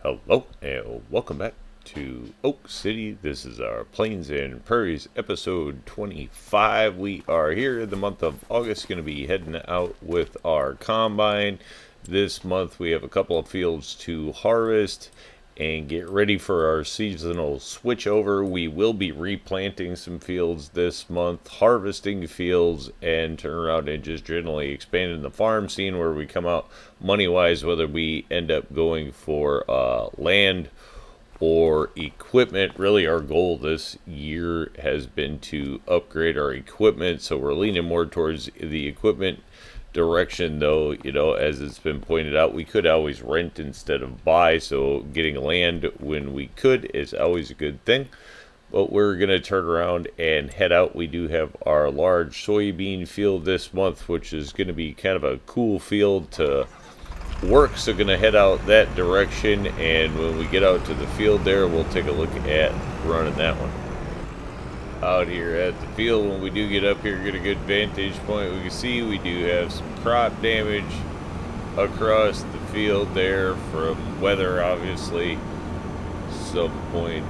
Hello and welcome back to Oak City. This is our Plains and Prairies episode 25. We are here in the month of August, going to be heading out with our combine. This month we have a couple of fields to harvest and get ready for our seasonal switchover. We will be replanting some fields this month, harvesting fields, and turn around and just generally expanding the farm, seeing where we come out money-wise, whether we end up going for land or equipment. Really, our goal this year has been to upgrade our equipment, so we're leaning more towards the equipment direction, though. As it's been pointed out, we could always rent instead of buy, so getting land when we could is always a good thing. But we're going to turn around and head out. We do have our large soybean field this month, which is going to be kind of a cool field to work, so going to head out that direction, and when we get out to the field there, we'll take a look at running that one. Out here at the field, when we do get up here, get a good vantage point, we can see we do have some crop damage across the field there from weather, obviously. Some point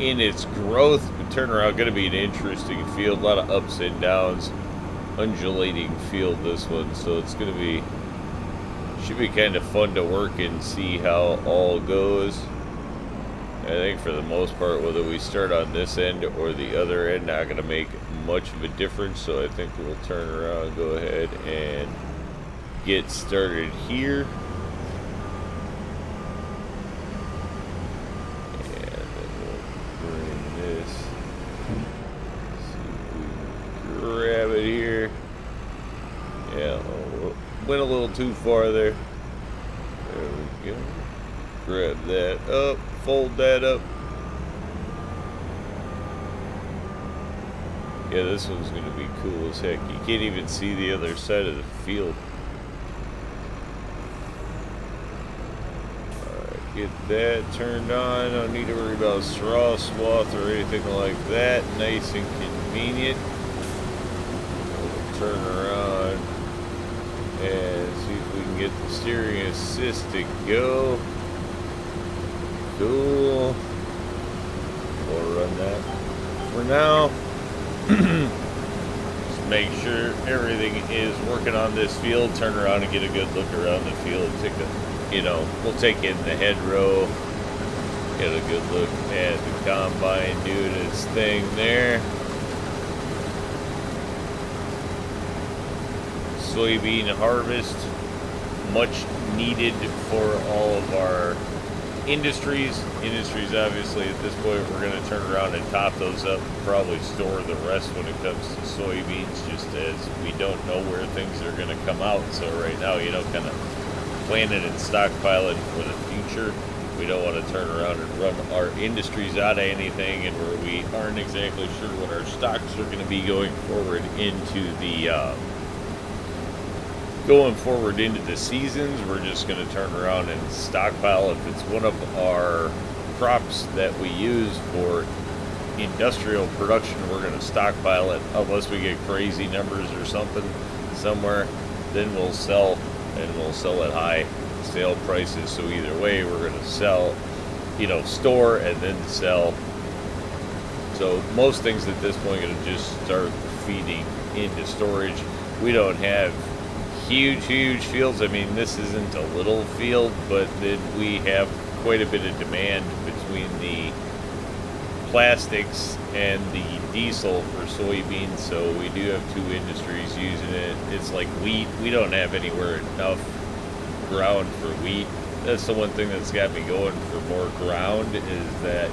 in its growth, but turnaround going to be an interesting field, a lot of ups and downs, undulating field this one, so it's going to be, should be kind of fun to work and see how all goes. I think for the most part, whether we start on this end or the other end, not going to make much of a difference. So I think we'll turn around and go ahead and get started here. And then we'll bring this. See if we can grab it here. Yeah, went a little too far there. There we go. Grab that up. Fold that up. Yeah, this one's going to be cool as heck. You can't even see the other side of the field. Alright, get that turned on. Don't need to worry about straw swath or anything like that. Nice and convenient. We'll turn around and see if we can get the steering assist to go. Cool. We'll run that for now. Just make sure everything is working on this field. Turn around and get a good look around the field. Take a, we'll take in the hedgerow. Get a good look at the combine doing its thing there. Soybean harvest, much needed for all of our industries obviously. At this point, we're going to turn around and top those up and probably store the rest when it comes to soybeans, just as we don't know where things are going to come out. So right now, kind of planning and stockpiling for the future. We don't want to turn around and run our industries out of anything, and where we aren't exactly sure what our stocks are going to be going forward into the seasons. We're just going to turn around and stockpile. If it's one of our crops that we use for industrial production, we're going to stockpile it unless we get crazy numbers or something somewhere. Then we'll sell, and we'll sell at high sale prices. So either way, we're going to sell, store and then sell. So most things at this point are going to just start feeding into storage. We don't have huge fields. I mean, this isn't a little field, but then we have quite a bit of demand between the plastics and the diesel for soybeans, so we do have two industries using it. It's like wheat. We don't have anywhere enough ground for wheat. That's the one thing that's got me going for more ground, is that,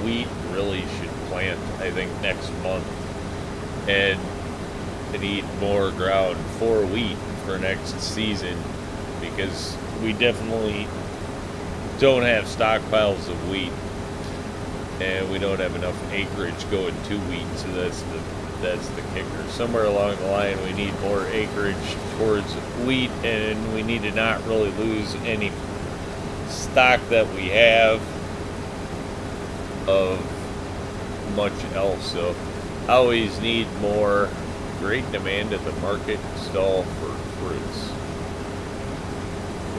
wheat really should plant, I think, next month, and need more ground for wheat for next season, because we definitely don't have stockpiles of wheat, and we don't have enough acreage going to wheat. So that's the kicker. Somewhere along the line, we need more acreage towards wheat, and we need to not really lose any stock that we have of much else. So always need more. Great demand at the market stall for fruits.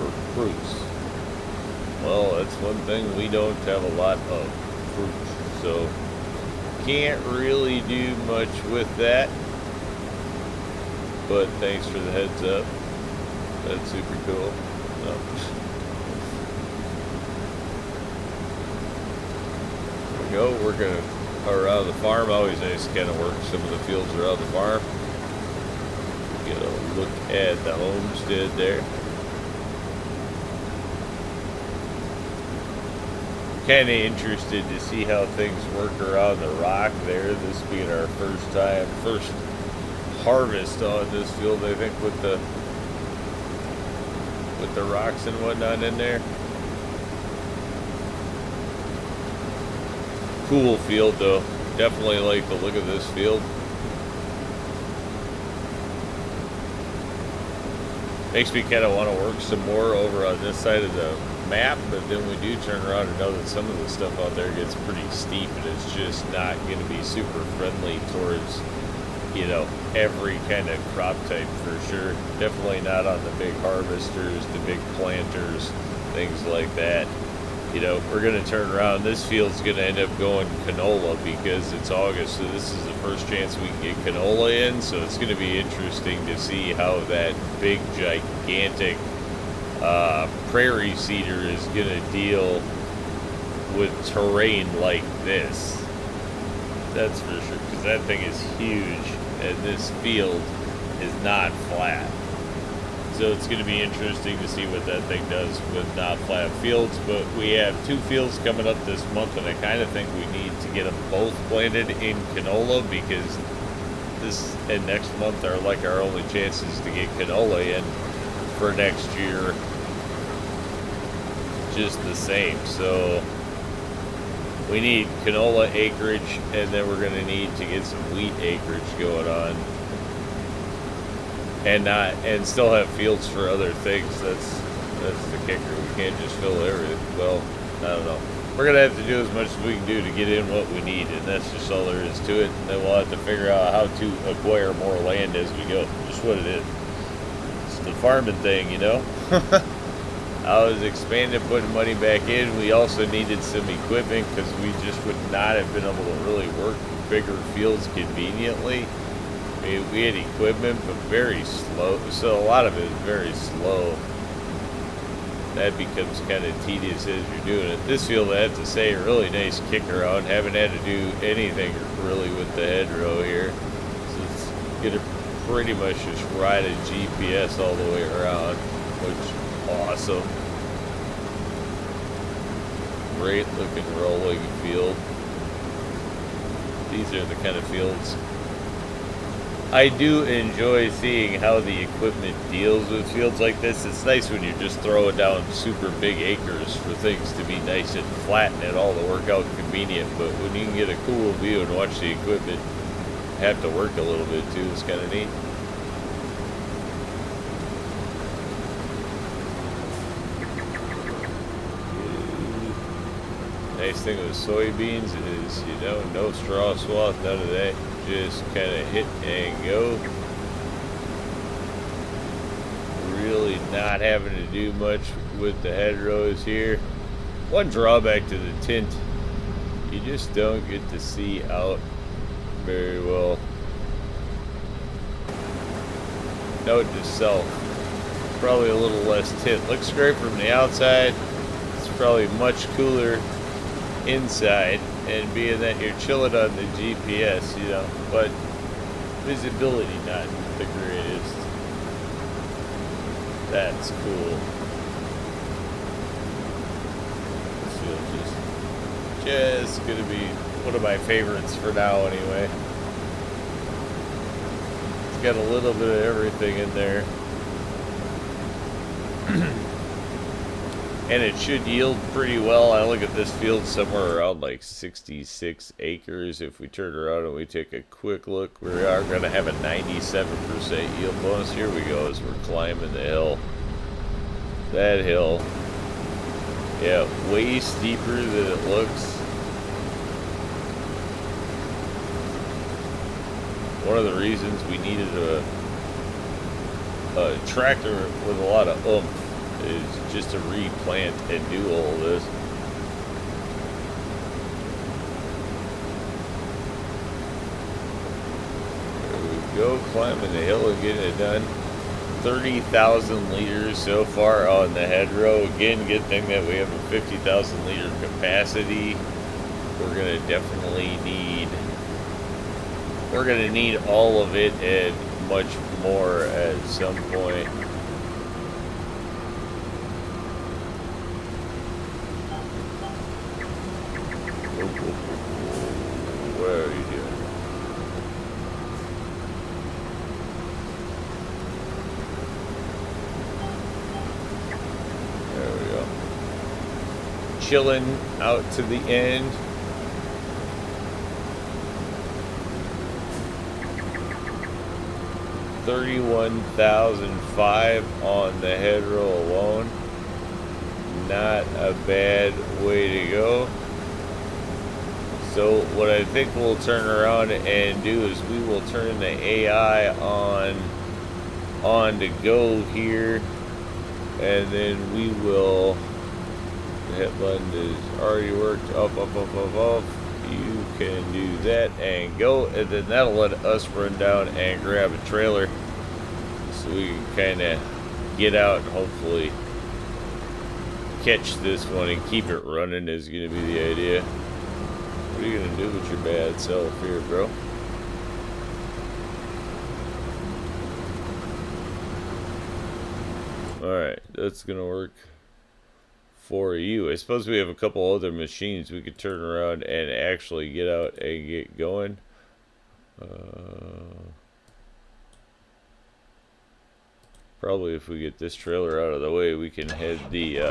for fruits. Well, that's one thing, we don't have a lot of fruit, so can't really do much with that. But thanks for the heads up. That's super cool. No. There we go. We're gonna around the farm. Always nice to kind of work some of the fields around the farm. Get a look at the homestead there. Kind of interested to see how things work around the rock there. This being our first harvest on this field, I think, with the rocks and whatnot in there. Cool field though. Definitely like the look of this field. Makes me kind of want to work some more over on this side of the map, but then we do turn around and know that some of the stuff out there gets pretty steep and it's just not going to be super friendly towards, you know, every kind of crop type for sure. Definitely not on the big harvesters, the big planters, things like that. You know, we're going to turn around. This field's going to end up going canola because it's August, so this is the first chance we can get canola in. So it's going to be interesting to see how that big, gigantic prairie cedar is going to deal with terrain like this. That's for sure, because that thing is huge, and this field is not flat. So it's going to be interesting to see what that thing does with not flat fields. But we have 2 fields coming up this month, and I kind of think we need to get them both planted in canola because this and next month are like our only chances to get canola in for next year. Just the same. So we need canola acreage, and then we're going to need to get some wheat acreage going on. And still have fields for other things. That's the kicker. We can't just fill everything. Well, I don't know. We're gonna have to do as much as we can do to get in what we need, and that's just all there is to it. And then we'll have to figure out how to acquire more land as we go. Just what it is. It's the farming thing, you know. I was expanding, putting money back in. We also needed some equipment because we just would not have been able to really work bigger fields conveniently. We had equipment, but very slow, so a lot of it is very slow. That becomes kind of tedious as you're doing it. This field, I have to say, a really nice kick around. Haven't had to do anything really with the hedgerow here. So it's gonna pretty much just ride a GPS all the way around, which awesome. Great looking rolling field. These are the kind of fields I do enjoy seeing how the equipment deals with fields like this. It's nice when you're just throwing down super big acres for things to be nice and flat and it all to work out convenient. But when you can get a cool view and watch the equipment have to work a little bit too, it's kind of neat. Nice thing with soybeans is, you know, no straw swath, none of that. Just kind of hit and go. Really not having to do much with the hedgerows here. One drawback to the tint, you just don't get to see out very well. Note to self, probably a little less tint. Looks great from the outside. It's probably much cooler inside, and being that you're chilling on the GPS, you know, but visibility not the greatest. That's cool. This field just gonna be one of my favorites for now anyway. It's got a little bit of everything in there. And it should yield pretty well. I look at this field somewhere around like 66 acres. If we turn around and we take a quick look, we are going to have a 97% yield bonus. Here we go as we're climbing the hill. That hill. Yeah, way steeper than it looks. One of the reasons we needed a tractor with a lot of oomph is just to replant and do all this. There we go, climbing the hill and getting it done. 30,000 liters so far on the hedgerow. Again, good thing that we have a 50,000 liter capacity. We're gonna definitely need, we're gonna need all of it and much more at some point. What are you doing? Chilling out to the end. $31,005 on the hedgerow alone. Not a bad way to go. So what I think we'll turn around and do is we will turn the AI on to go here, and then we will. The hit button is already worked. Up, up, up, up, up. You can do that and go, and then that'll let us run down and grab a trailer so we can kind of get out and hopefully catch this one and keep it running is going to be the idea. What are you going to do with your bad self here, bro? Alright, that's going to work for you. I suppose we have a couple other machines we could turn around and actually get out and get going. Probably if we get this trailer out of the way, we can head the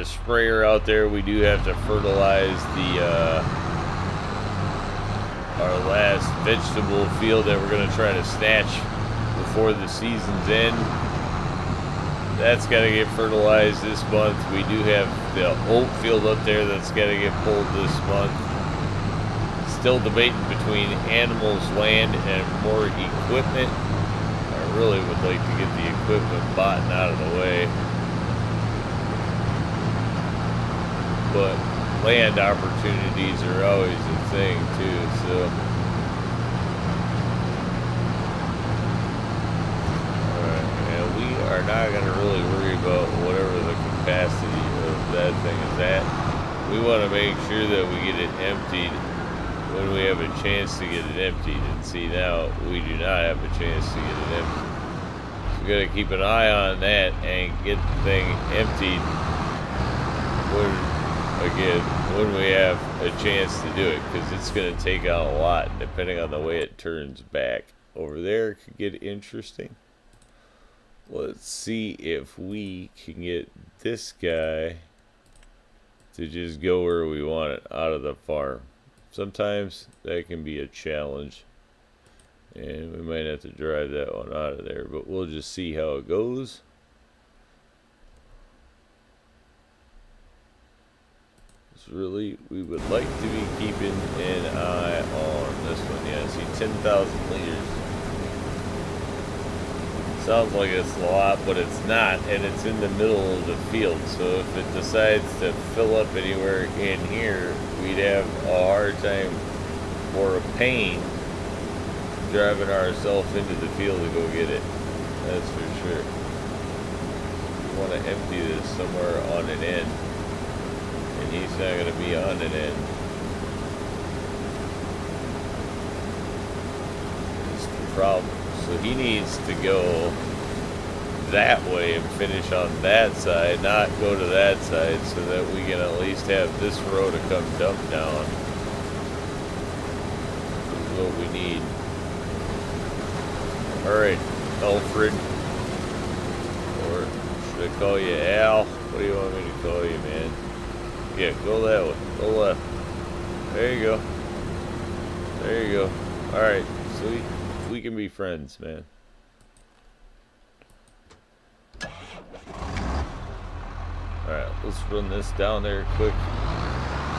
sprayer out there. We do have to fertilize the our last vegetable field that we're going to try to snatch before the season's end. That's got to get fertilized this month. We do have the oat field up there that's got to get pulled this month. Still debating between animals, land, and more equipment. I really would like to get the equipment bought and out of the way. But land opportunities are always a thing too, so. Are not going to really worry about whatever the capacity of that thing is at. We want to make sure that we get it emptied when we have a chance to get it emptied. And see, now we do not have a chance to get it emptied. So we got to keep an eye on that and get the thing emptied when we have a chance to do it, because it's going to take out a lot depending on the way it turns back. Over there could get interesting. Let's see if we can get this guy to just go where we want it, out of the farm. Sometimes that can be a challenge, and we might have to drive that one out of there, but we'll just see how it goes. It's really, we would like to be keeping an eye on this one. Yeah, see, 10,000 liters. Sounds like it's a lot, but it's not, and it's in the middle of the field, so if it decides to fill up anywhere in here, we'd have a hard time or a pain driving ourselves into the field to go get it. That's for sure. We want to empty this somewhere on an end, and he's not going to be on an end. That's the problem. So he needs to go that way and finish on that side, not go to that side, so that we can at least have this row to come dump down. This is what we need. Alright, Alfred. Or should I call you Al? What do you want me to call you, man? Yeah, go that way. Go left. There you go. There you go. Alright, sweet. We can be friends, man. Alright, let's run this down there quick.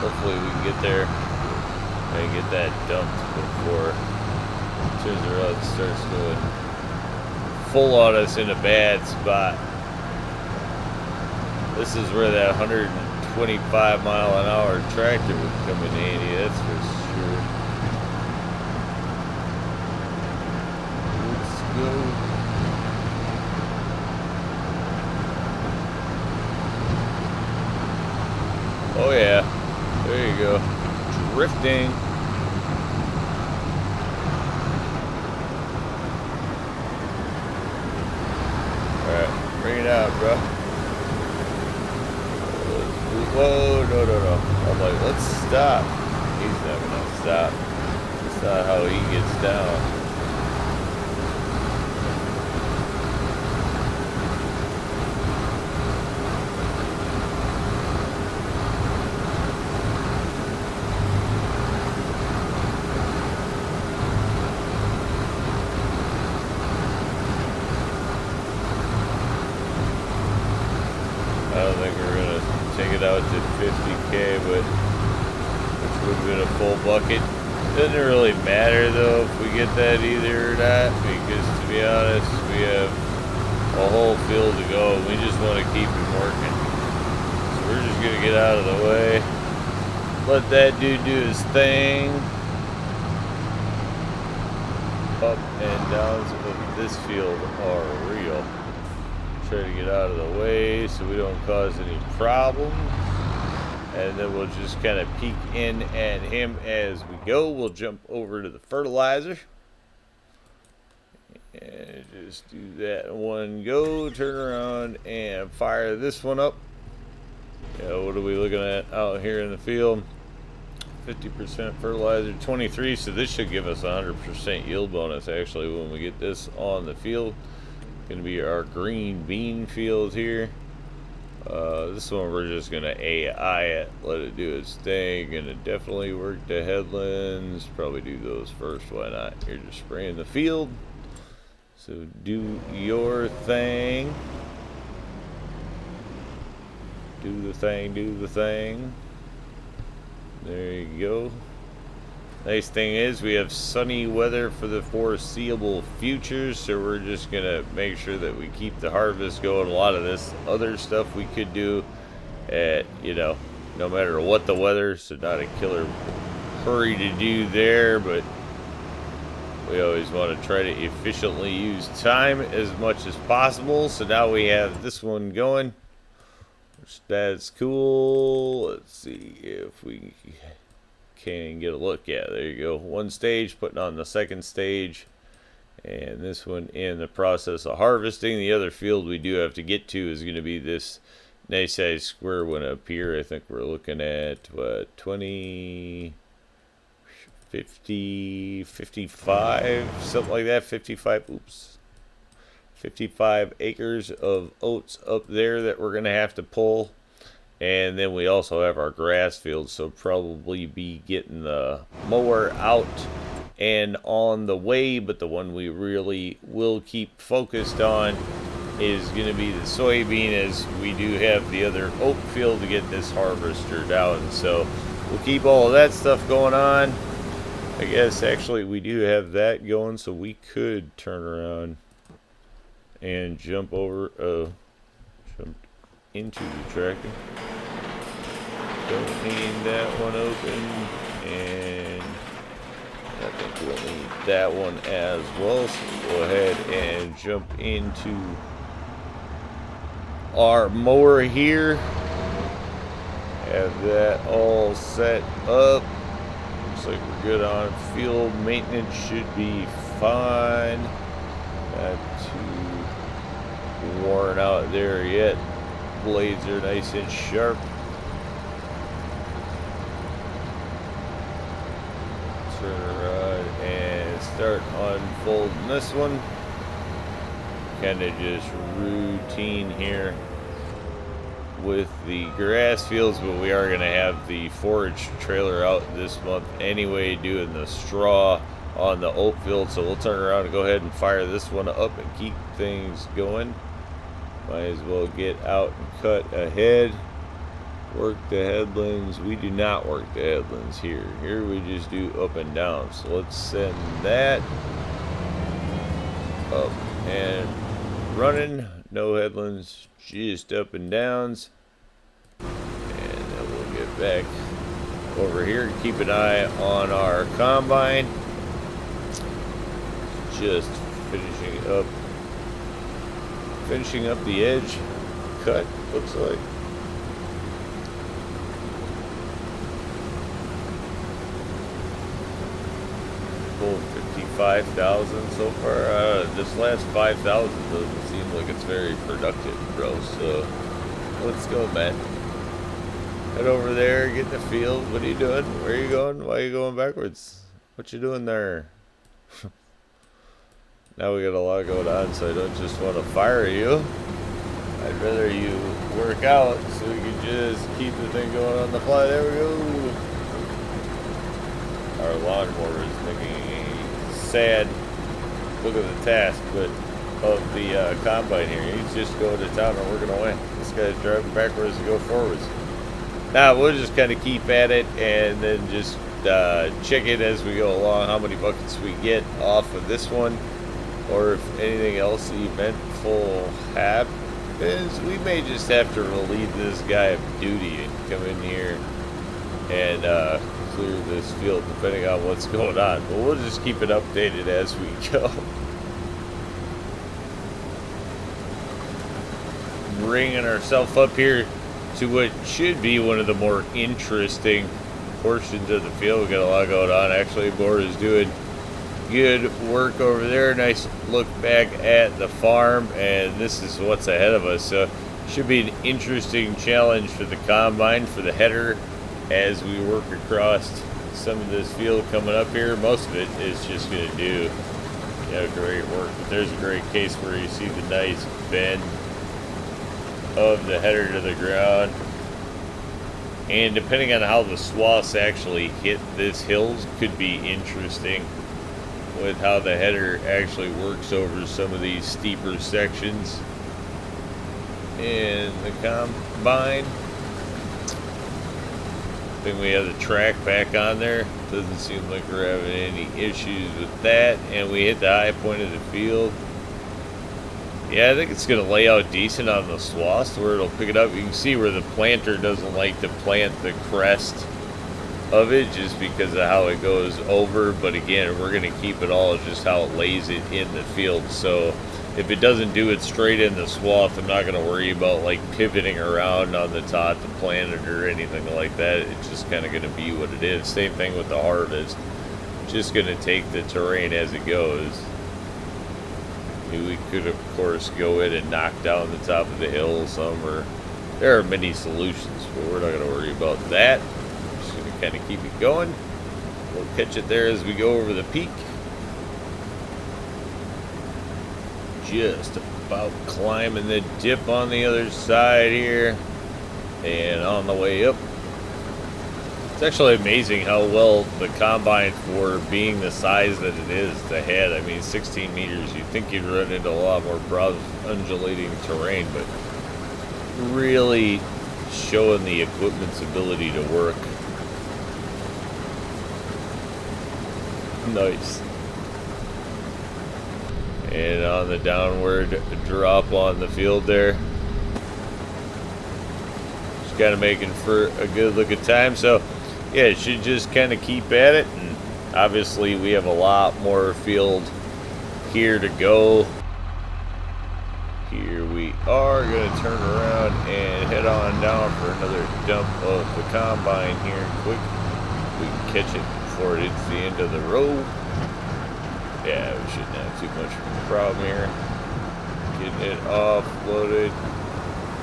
Hopefully we can get there and get that dumped before it turns around and starts going full on us in a bad spot. This is where that 125-mile-an-hour tractor would come in handy, that's for sure. Let's go. Oh yeah, there you go. Drifting. Alright, bring it out, bro. Whoa, no. I'm like, let's stop. He's not gonna stop. That's not how he gets down. I don't think we're gonna take it out to 50K, but which would have been a full bucket. Doesn't really matter though if we get that either or not, because to be honest, we have a whole field to go. We just want to keep him working. So we're just gonna get out of the way. Let that dude do his thing. Up and downs of this field are real. Try to get out of the way so we don't cause any problems, and then we'll just kind of peek in at him as we go. We'll jump over to the fertilizer and just do that one go, turn around and fire this one up. Yeah, what are we looking at out here in the field? 50% fertilizer, 23, so this should give us 100% yield bonus actually when we get this on the field. Gonna be our green bean field here. This one we're just gonna AI it, let it do its thing. Gonna definitely work the headlands. Probably do those first. Why not? You're just spraying the field. So do your thing. Do the thing. Do the thing. There you go. Nice thing is we have sunny weather for the foreseeable future, so we're just gonna make sure that we keep the harvest going. A lot of this other stuff we could do at, you know, no matter what the weather, so not a killer hurry to do there, but we always want to try to efficiently use time as much as possible. So now we have this one going, which that's cool. Let's see if we can get a look at. There you go. One stage, putting on the second stage, and this one in the process of harvesting. The other field we do have to get to is going to be this nice size square one up here. I think we're looking at what, 20, 50, 55, something like that. 55, oops, 55 acres of oats up there that we're going to have to pull. And then we also have our grass field, so probably be getting the mower out and on the way. But the one we really will keep focused on is going to be the soybean, as we do have the other oat field to get this harvester down. So we'll keep all of that stuff going on. I guess actually we do have that going, so we could turn around and jump over, jump into the tractor. Don't need that one open, and I think we'll need that one as well. So we'll go ahead and jump into our mower here. Have that all set up. Looks like we're good on field maintenance, should be fine. Not too worn out there yet. Blades are nice and sharp. Turn around and start unfolding this one. Kind of just routine here with the grass fields, but we are going to have the forage trailer out this month anyway, doing the straw on the oat field. So we'll turn around and go ahead and fire this one up and keep things going. Might as well get out and cut ahead. Work the headlands. We do not work the headlands here. Here we just do up and down. So let's send that up and running. No headlands, just up and downs. back over here, keep an eye on our combine. Just finishing up the edge cut, looks like. Full 55,000 so far. This last 5,000 doesn't seem like it's very productive, bro. So let's go, man. Head over there, get in the field. What are you doing? Where are you going? Why are you going backwards? What you doing there? Now we got a lot going on, so I don't just want to fire you. I'd rather you work out so we can just keep the thing going on the fly. There we go. Our lawnmower is making a sad look at the task, but of the combine here. He's just going to town and working away. This guy's driving backwards to go forwards. Now we'll just kind of keep at it and then just check it as we go along, how many buckets we get off of this one, or if anything else eventful happens. We may just have to relieve this guy of duty and come in here and clear this field depending on what's going on, but we'll just keep it updated as we go. Bringing ourselves up here to what should be one of the more interesting portions of the field. We got a lot going on. Actually, Board is doing good work over there. Nice look back at the farm, and this is what's ahead of us. So should be an interesting challenge for the combine, for the header, as we work across some of this field coming up here. Most of it is just going to do great work. But there's a great case where you see the nice bend of the header to the ground, and depending on how the swaths actually hit this hills could be interesting with how the header actually works over some of these steeper sections in the combine. I think we have the track back on there. Doesn't seem like we're having any issues with that, and we hit the high point of the field. Yeah, I think it's going to lay out decent on the swaths where it'll pick it up. You can see where the planter doesn't like to plant the crest of it just because of how it goes over. But again, we're going to keep it all just how it lays it in the field. So if it doesn't do it straight in the swath, I'm not going to worry about like pivoting around on the top to plant it or anything like that. It's just kind of going to be what it is. Same thing with the harvest. Just going to take the terrain as it goes. We could, of course, go in and knock down the top of the hill some, or there are many solutions, but we're not going to worry about that. We're just going to kind of keep it going. We'll catch it there as we go over the peak. Just about climbing the dip on the other side here, and on the way up. It's actually amazing how well the combine, for being the size that it is, the head, I mean 16 meters, you'd think you'd run into a lot more undulating terrain, but really showing the equipment's ability to work. Nice. And on the downward drop on the field there, just kind of making for a good look at time. So yeah, it should just kind of keep at it, and obviously we have a lot more field here to go. Here we are going to turn around and head on down for another dump of the combine here quick. We can catch it before it hits the end of the row. Yeah, we shouldn't have too much of a problem here. Getting it offloaded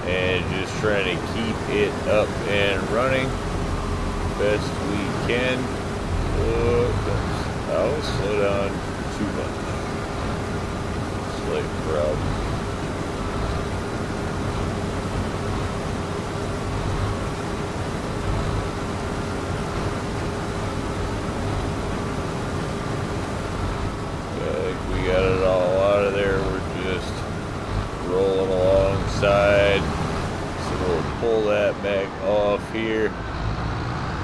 and just trying to keep it up and running best we can. I'll slow down too much. Slight problem. I think we got it all out of there. We're just rolling alongside. So we'll pull that back off here.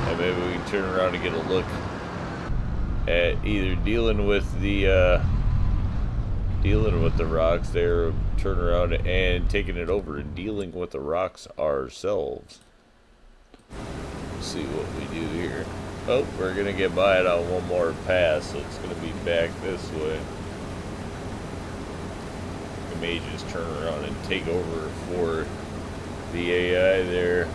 And maybe we can turn around and get a look at either dealing with the rocks there, or turn around and taking it over and dealing with the rocks ourselves. Let's see what we do here. Oh, we're gonna get by it on one more pass, so it's gonna be back this way. We may just turn around and take over for the AI there.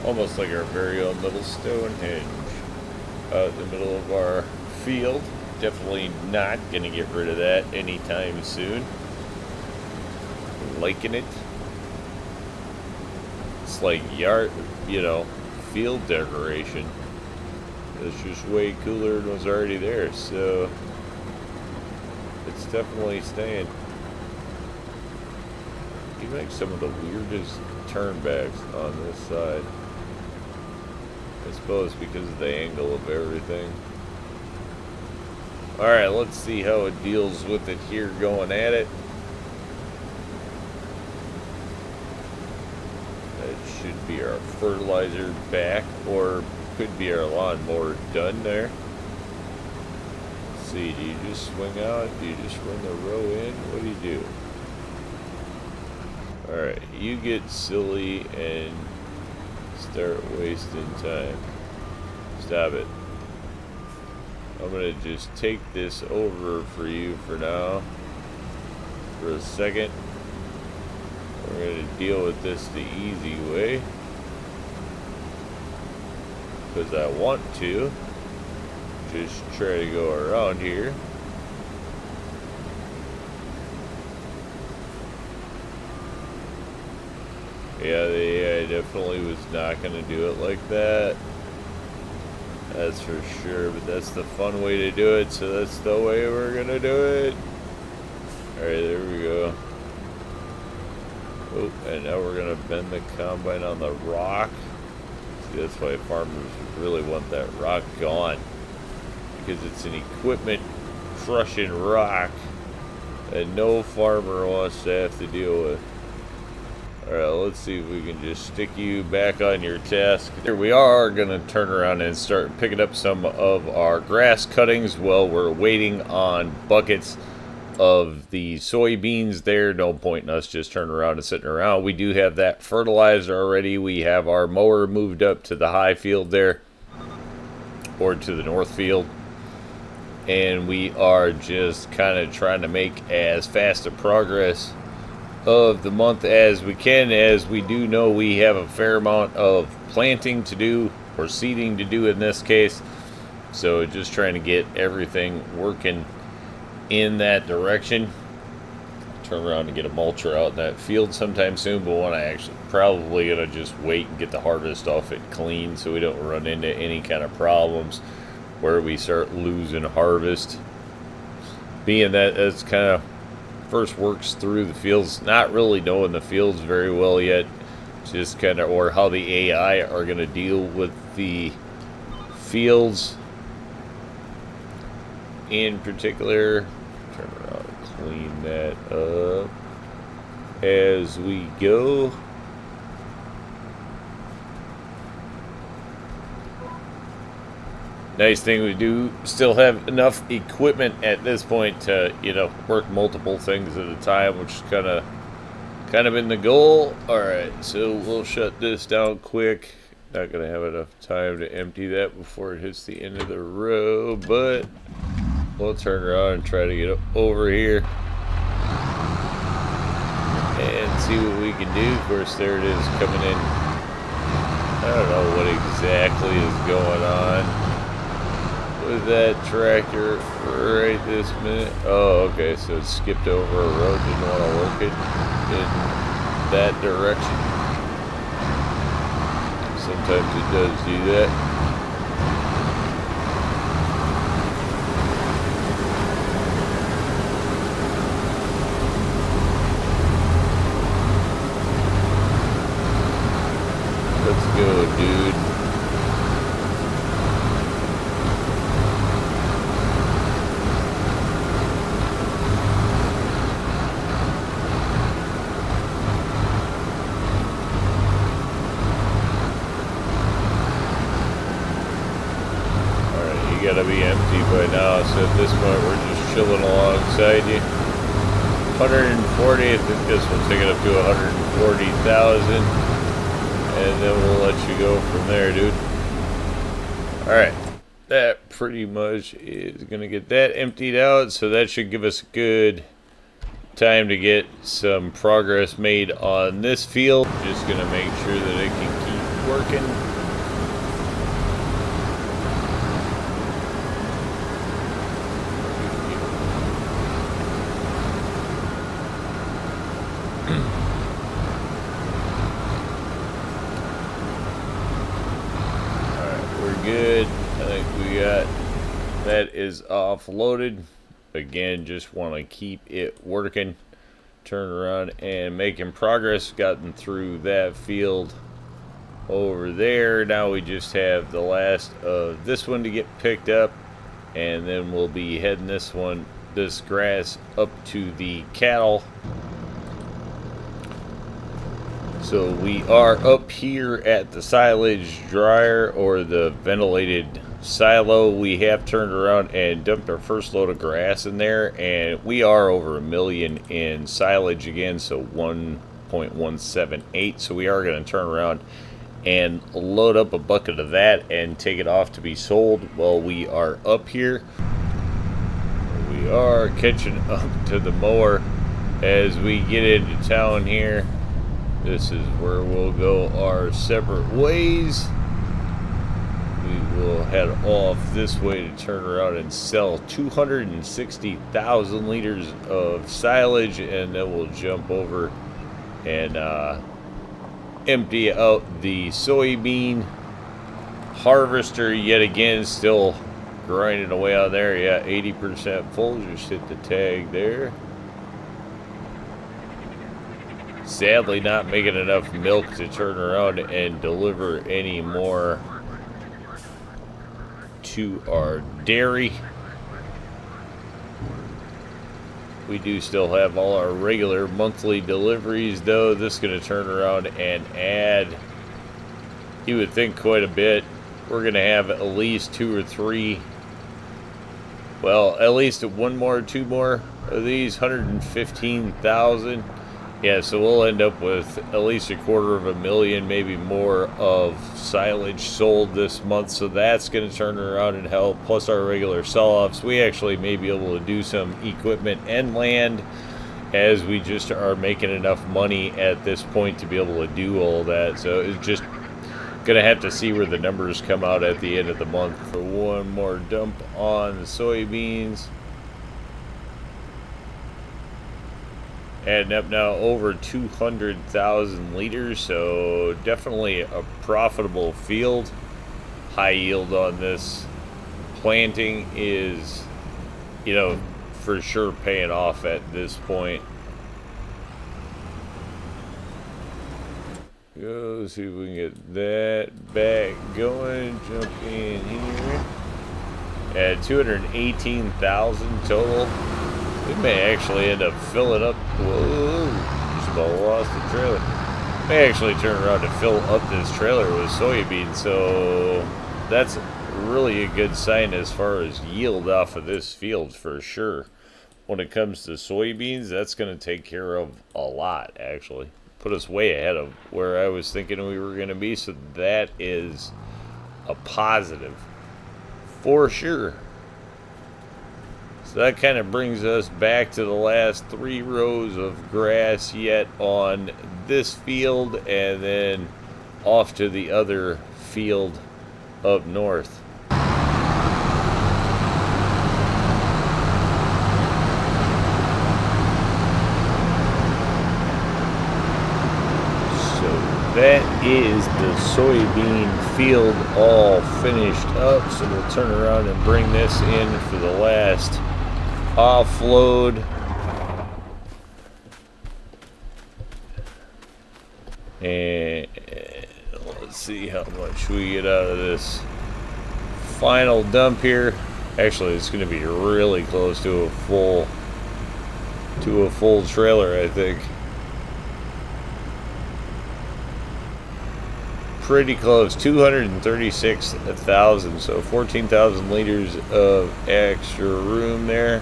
Almost like our very own little Stonehenge out in the middle of our field. Definitely not going to get rid of that anytime soon. Liking it. It's like yard, field decoration. It's just way cooler than was already there, so it's definitely staying. You make some of the weirdest turnbacks on this side. I suppose because of the angle of everything. Alright, let's see how it deals with it here going at it. That should be our fertilizer back, or could be our lawnmower done there. Let's see, do you just swing out? Do you just run the row in? What do you do? Alright, you get silly and start wasting time. Stop it. I'm gonna just take this over for you for now. For a second. We're gonna deal with this the easy way. Because I want to. Just try to go around here. Yeah, the AI definitely was not going to do it like that. That's for sure, but that's the fun way to do it, so that's the way we're going to do it. Alright, there we go. Oh, and now we're going to bend the combine on the rock. See, that's why farmers really want that rock gone. Because it's an equipment crushing rock that no farmer wants to have to deal with. Alright, let's see if we can just stick you back on your task. Here we are going to turn around and start picking up some of our grass cuttings while we're waiting on buckets of the soybeans there. No point in us just turning around and sitting around. We do have that fertilizer already. We have our mower moved up to the high field there, or to the north field. And we are just kind of trying to make as fast a progress of the month as we can, as we do know we have a fair amount of planting to do, or seeding to do in this case. So just trying to get everything working in that direction. Turn around and get a mulcher out in that field sometime soon, but when I actually probably gonna just wait and get the harvest off it clean so we don't run into any kind of problems where we start losing harvest. Being that it's kind of first works through the fields, not really knowing the fields very well yet, just kind of, or how the AI are going to deal with the fields in particular. Turn around and clean that up as we go. Nice thing, we do still have enough equipment at this point to, work multiple things at a time, which is kind of been the goal. Alright, so we'll shut this down quick. Not going to have enough time to empty that before it hits the end of the row, but we'll turn around and try to get over here and see what we can do. Of course, there it is coming in. I don't know what exactly is going on with that tractor right this minute. Oh, okay, so it skipped over a road, didn't want to work it in that direction. Sometimes it does do that. Let's go, dude. Gotta be empty by now, so at this point we're just chilling alongside you. 140. I think this will take it up to 140,000, and then we'll let you go from there, dude. All right, that pretty much is gonna get that emptied out, so that should give us a good time to get some progress made on this field. Just gonna make sure that it can keep working. Good. I think we got that is offloaded. Again, just want to keep it working. Turn around and making progress. Gotten through that field over there. Now we just have the last of this one to get picked up, and then we'll be heading this grass up to the cattle. So we are up here at the silage dryer, or the ventilated silo. We have turned around and dumped our first load of grass in there, and we are over 1 million in silage again, so 1.178. So we are going to turn around and load up a bucket of that and take it off to be sold while we are up here. We are catching up to the mower as we get into town here. This is where we'll go our separate ways. We will head off this way to turn around and sell 260,000 liters of silage, and then we'll jump over and empty out the soybean harvester yet again. Still grinding away on there. Yeah, 80% full. Just hit the tag there. Sadly, not making enough milk to turn around and deliver any more to our dairy. We do still have all our regular monthly deliveries, though. This is going to turn around and add, you would think, quite a bit. We're going to have at least 2 or 3, well, at least 1 more, 2 more of these, 115,000. Yeah, so we'll end up with at least 250,000, maybe more, of silage sold this month. So that's going to turn around and help. Plus our regular sell-offs. We actually may be able to do some equipment and land, as we just are making enough money at this point to be able to do all that. So it's just going to have to see where the numbers come out at the end of the month. For one more dump on the soybeans. Adding up now over 200,000 liters, so definitely a profitable field. High yield on this planting is, you know, for sure paying off at this point. Go see if we can get that back going. Jump in here. At 218,000 total. We may actually end up filling up. Whoa, just about lost the trailer. May actually turn around to fill up this trailer with soybeans, so that's really a good sign as far as yield off of this field for sure. When it comes to soybeans, that's going to take care of a lot, actually. Put us way ahead of where I was thinking we were going to be, so that is a positive for sure. So that kind of brings us back to the last 3 rows of grass yet on this field, and then off to the other field up north. So that is the soybean field all finished up. So we'll turn around and bring this in for the last offload. And let's see how much we get out of this final dump here. Actually, it's going to be really close to a full trailer, I think. Pretty close, 236,000, so 14,000 liters of extra room there.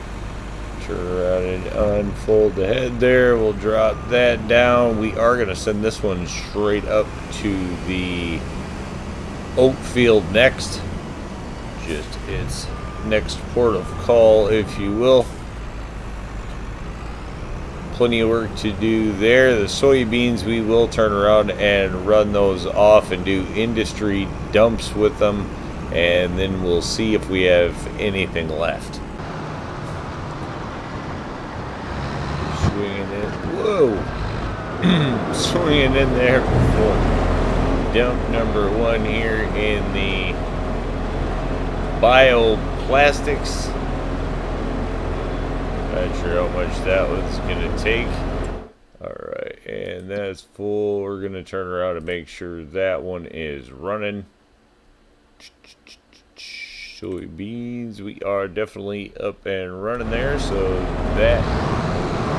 Turn around and unfold the head there. We'll drop that down. We are going to send this one straight up to the oat field next. Just its next port of call, if you will. Plenty of work to do there. The soybeans, we will turn around and run those off and do industry dumps with them, and then we'll see if we have anything left. Swinging in, whoa, swinging in there for dump number one here in the bioplastics. Not sure how much that was gonna take. Alright, and that's full. We're gonna turn around and make sure that one is running. Soybeans, we are definitely up and running there, so that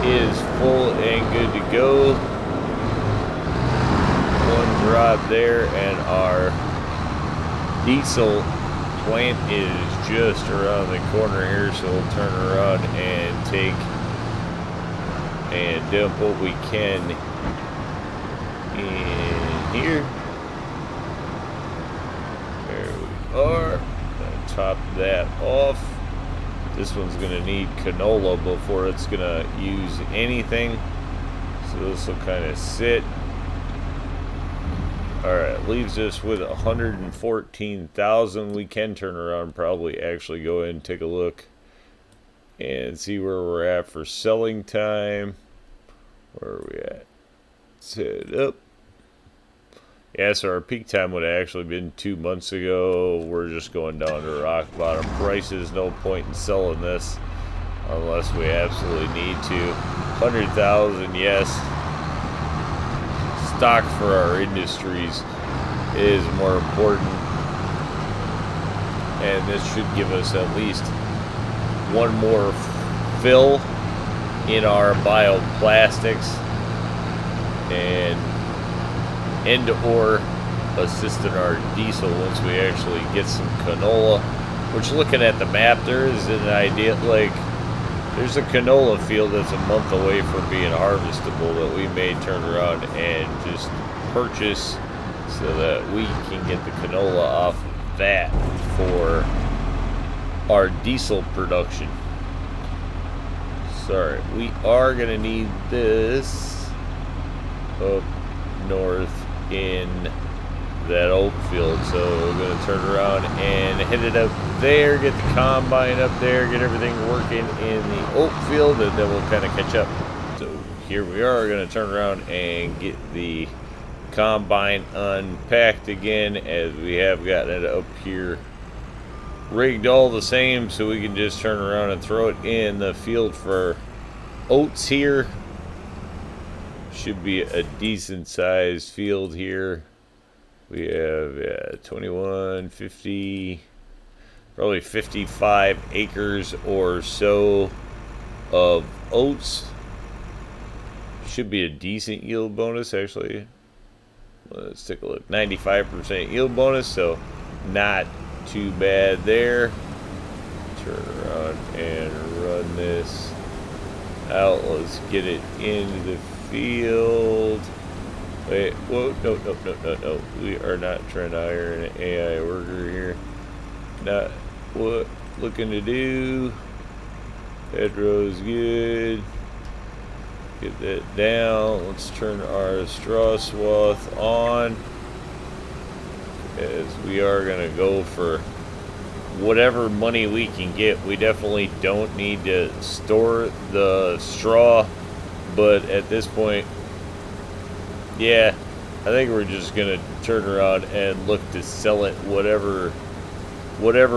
is full and good to go. One drop there, and our diesel plant is just around the corner here, so we'll turn around and take and dump what we can in here. There we are. Top that off. This one's gonna need canola before it's gonna use anything, so this will kind of sit. Alright, leaves us with 114,000. We can turn around and probably actually go in and take a look and see where we're at for selling time. Where are we at? Set up. Yeah, so our peak time would have actually been 2 months ago. We're just going down to rock bottom prices. No point in selling this unless we absolutely need to. 100,000, yes. Stock for our industries is more important, and this should give us at least one more fill in our bioplastics and or assist in our diesel once we actually get some canola. Which, looking at the map, there is an idea, like there's a canola field that's a month away from being harvestable that we may turn around and just purchase so that we can get the canola off of that for our diesel production. Sorry, we are going to need this up north in that oat field, so we're going to turn around and hit it up there, get the combine up there, get everything working in the oat field, and then we'll kind of catch up. So here we are, going to turn around and get the combine unpacked again, as we have gotten it up here rigged all the same, so we can just turn around and throw it in the field for oats here. Should be a decent sized field here. We have 21, 50, probably 55 acres or so of oats. Should be a decent yield bonus, actually. Let's take a look. 95% yield bonus, so not too bad there. Turn around and run this out. Let's get it into the field. Wait, whoa, no. We are not trying to hire an AI worker here. Not what looking to do. Hedrow's good. Get that down. Let's turn our straw swath on, as we are going to go for whatever money we can get. We definitely don't need to store the straw, but at this point, yeah, I think we're just going to turn around and look to sell it, whatever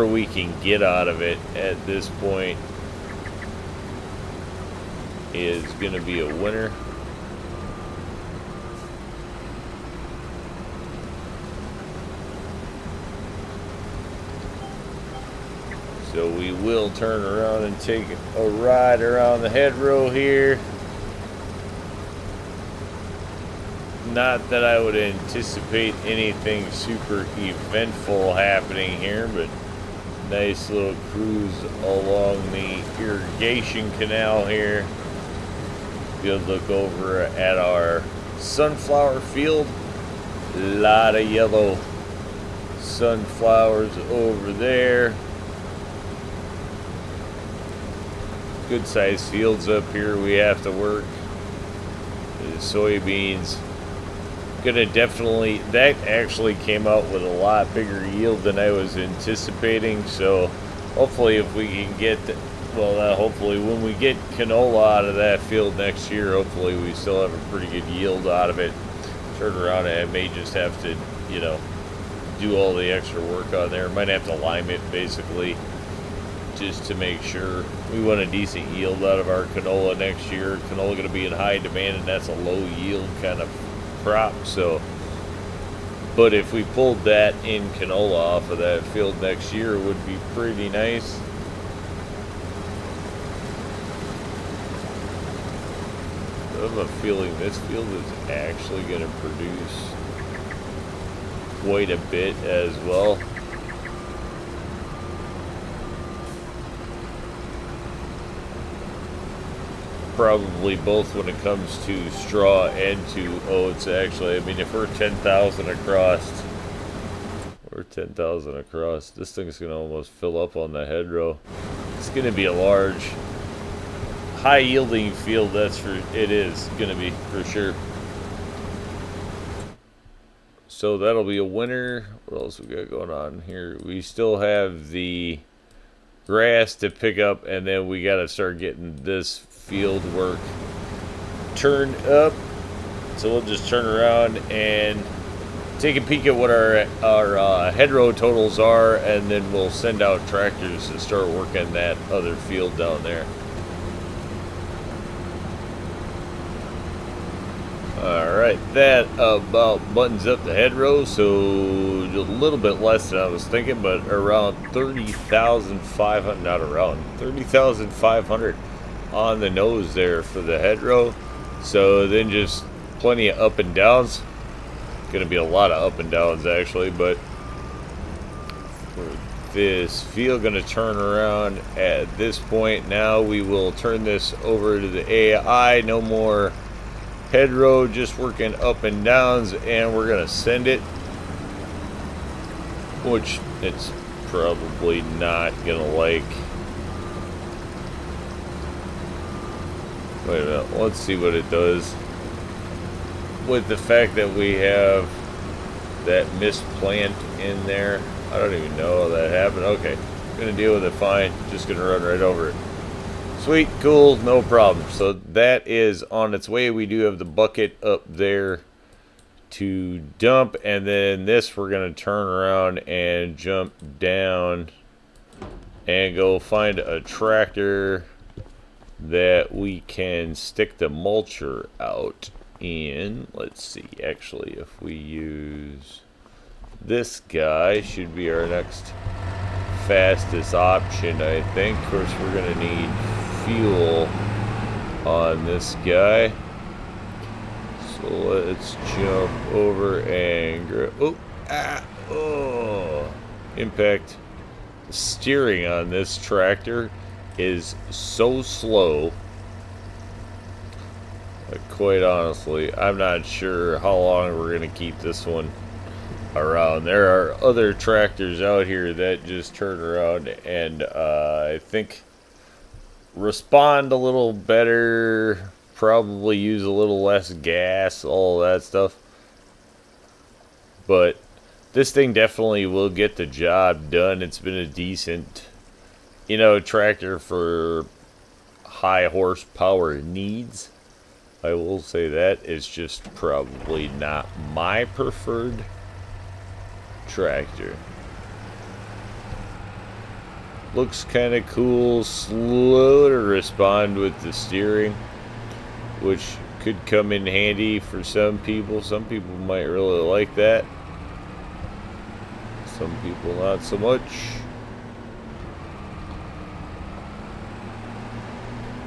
we can get out of it at this point is going to be a winner. So we will turn around and take a ride around the hedgerow here. Not that I would anticipate anything super eventful happening here, but Nice little cruise along the irrigation canal here. Good look over at our sunflower field. A lot of yellow sunflowers over there. Good sized fields up here we have to work. The soybeans. Gonna definitely, that actually came out with a lot bigger yield than I was anticipating, so hopefully if we can get, hopefully when we get canola out of that field next year, hopefully we still have a pretty good yield out of it. Turn around and I may just have to, do all the extra work on there. Might have to lime it basically, just to make sure. We want a decent yield out of our canola next year. Canola gonna be in high demand, and that's a low yield kind of crop, so but if we pulled that in canola off of that field next year, it would be pretty nice. I have a feeling this field is actually going to produce quite a bit as well. Probably both when it comes to straw and to oats, actually. I mean, if we're 10,000 across, this thing's going to almost fill up on the hedgerow. It's going to be a large, high yielding field, it is going to be for sure. So that'll be a winner. What else we got going on here? We still have the grass to pick up, and then we got to start getting this field work turned up. So we'll just turn around and take a peek at what our hedgerow totals are, and then we'll send out tractors to start working that other field down there. Alright, that about buttons up the hedgerow, so a little bit less than I was thinking, but around 30,500, not around, 30,500 on the nose there for the hedgerow. So then just plenty of up and downs. Gonna be a lot of up and downs actually, but for this field gonna turn around at this point. Now we will turn this over to the AI. No more hedgerow, just working up and downs, and we're gonna send it, which it's probably not gonna like. Wait a minute, let's see what it does with the fact that we have that misplant in there. I don't even know how that happened. Okay, gonna deal with it fine, just gonna run right over it. Sweet, cool, no problem. So that is on its way. We do have the bucket up there to dump, and then this we're gonna turn around and jump down and go find a tractor that we can stick the mulcher out in. Let's see, actually, if we use this guy, should be our next fastest option, I think. Of course, we're gonna need fuel on this guy, so let's jump over and grab. Impact. The steering on this tractor is so slow, quite honestly. I'm not sure how long we're gonna keep this one around. There are other tractors out here that just turn around and I think respond a little better, probably use a little less gas, all that stuff. But this thing definitely will get the job done. It's been a decent, tractor for high horsepower needs. I will say that. It's just probably not my preferred tractor. Looks kind of cool, slow to respond with the steering, which could come in handy for some people. Some people might really like that. Some people not so much.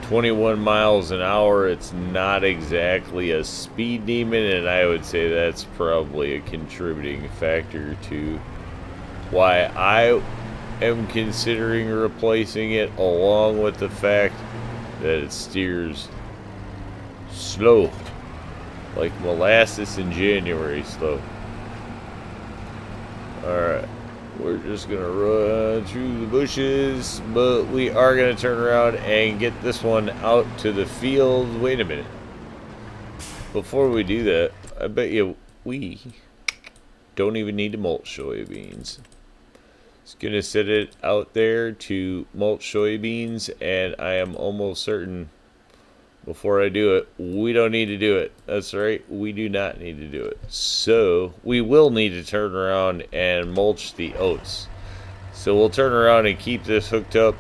21 miles an hour, it's not exactly a speed demon, and I would say that's probably a contributing factor to why I am considering replacing it, along with the fact that it steers slow, like molasses in January slow. Alright, we're just gonna run through the bushes, but we are gonna turn around and get this one out to the field. Wait a minute. Before we do that, I bet you we don't even need to mulch soybeans. It's gonna set it out there to mulch soybeans, and I am almost certain before I do it, we don't need to do it. That's right, we do not need to do it. So we will need to turn around and mulch the oats. So we'll turn around and keep this hooked up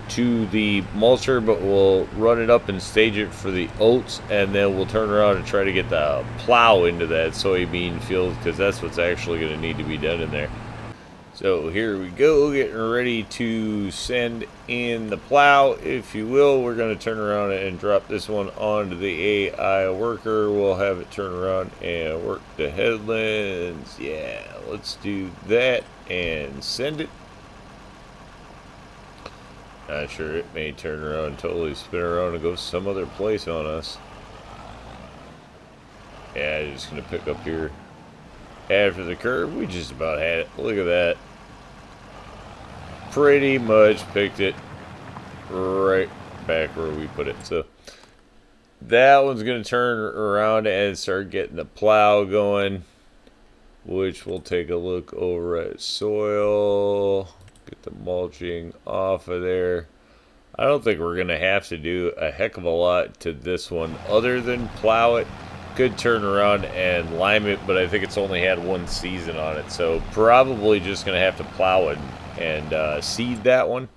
to the mulcher, but we'll run it up and stage it for the oats, and then we'll turn around and try to get the plow into that soybean field, because that's what's actually going to need to be done in there. So here we go, getting ready to send in the plow, if you will. We're going to turn around and drop this one onto the AI worker. We'll have it turn around and work the headlands. Yeah, let's do that and send it. Not sure, it may turn around and totally spin around and go some other place on us. Yeah, just going to pick up here after the curve. We just about had it. Look at that. Pretty much picked it right back where we put it. So that one's going to turn around and start getting the plow going, which we'll take a look over at soil. Get the mulching off of there. I don't think we're going to have to do a heck of a lot to this one other than plow it. Could turn around and lime it, but I think it's only had one season on it. So probably just going to have to plow it and seed that one,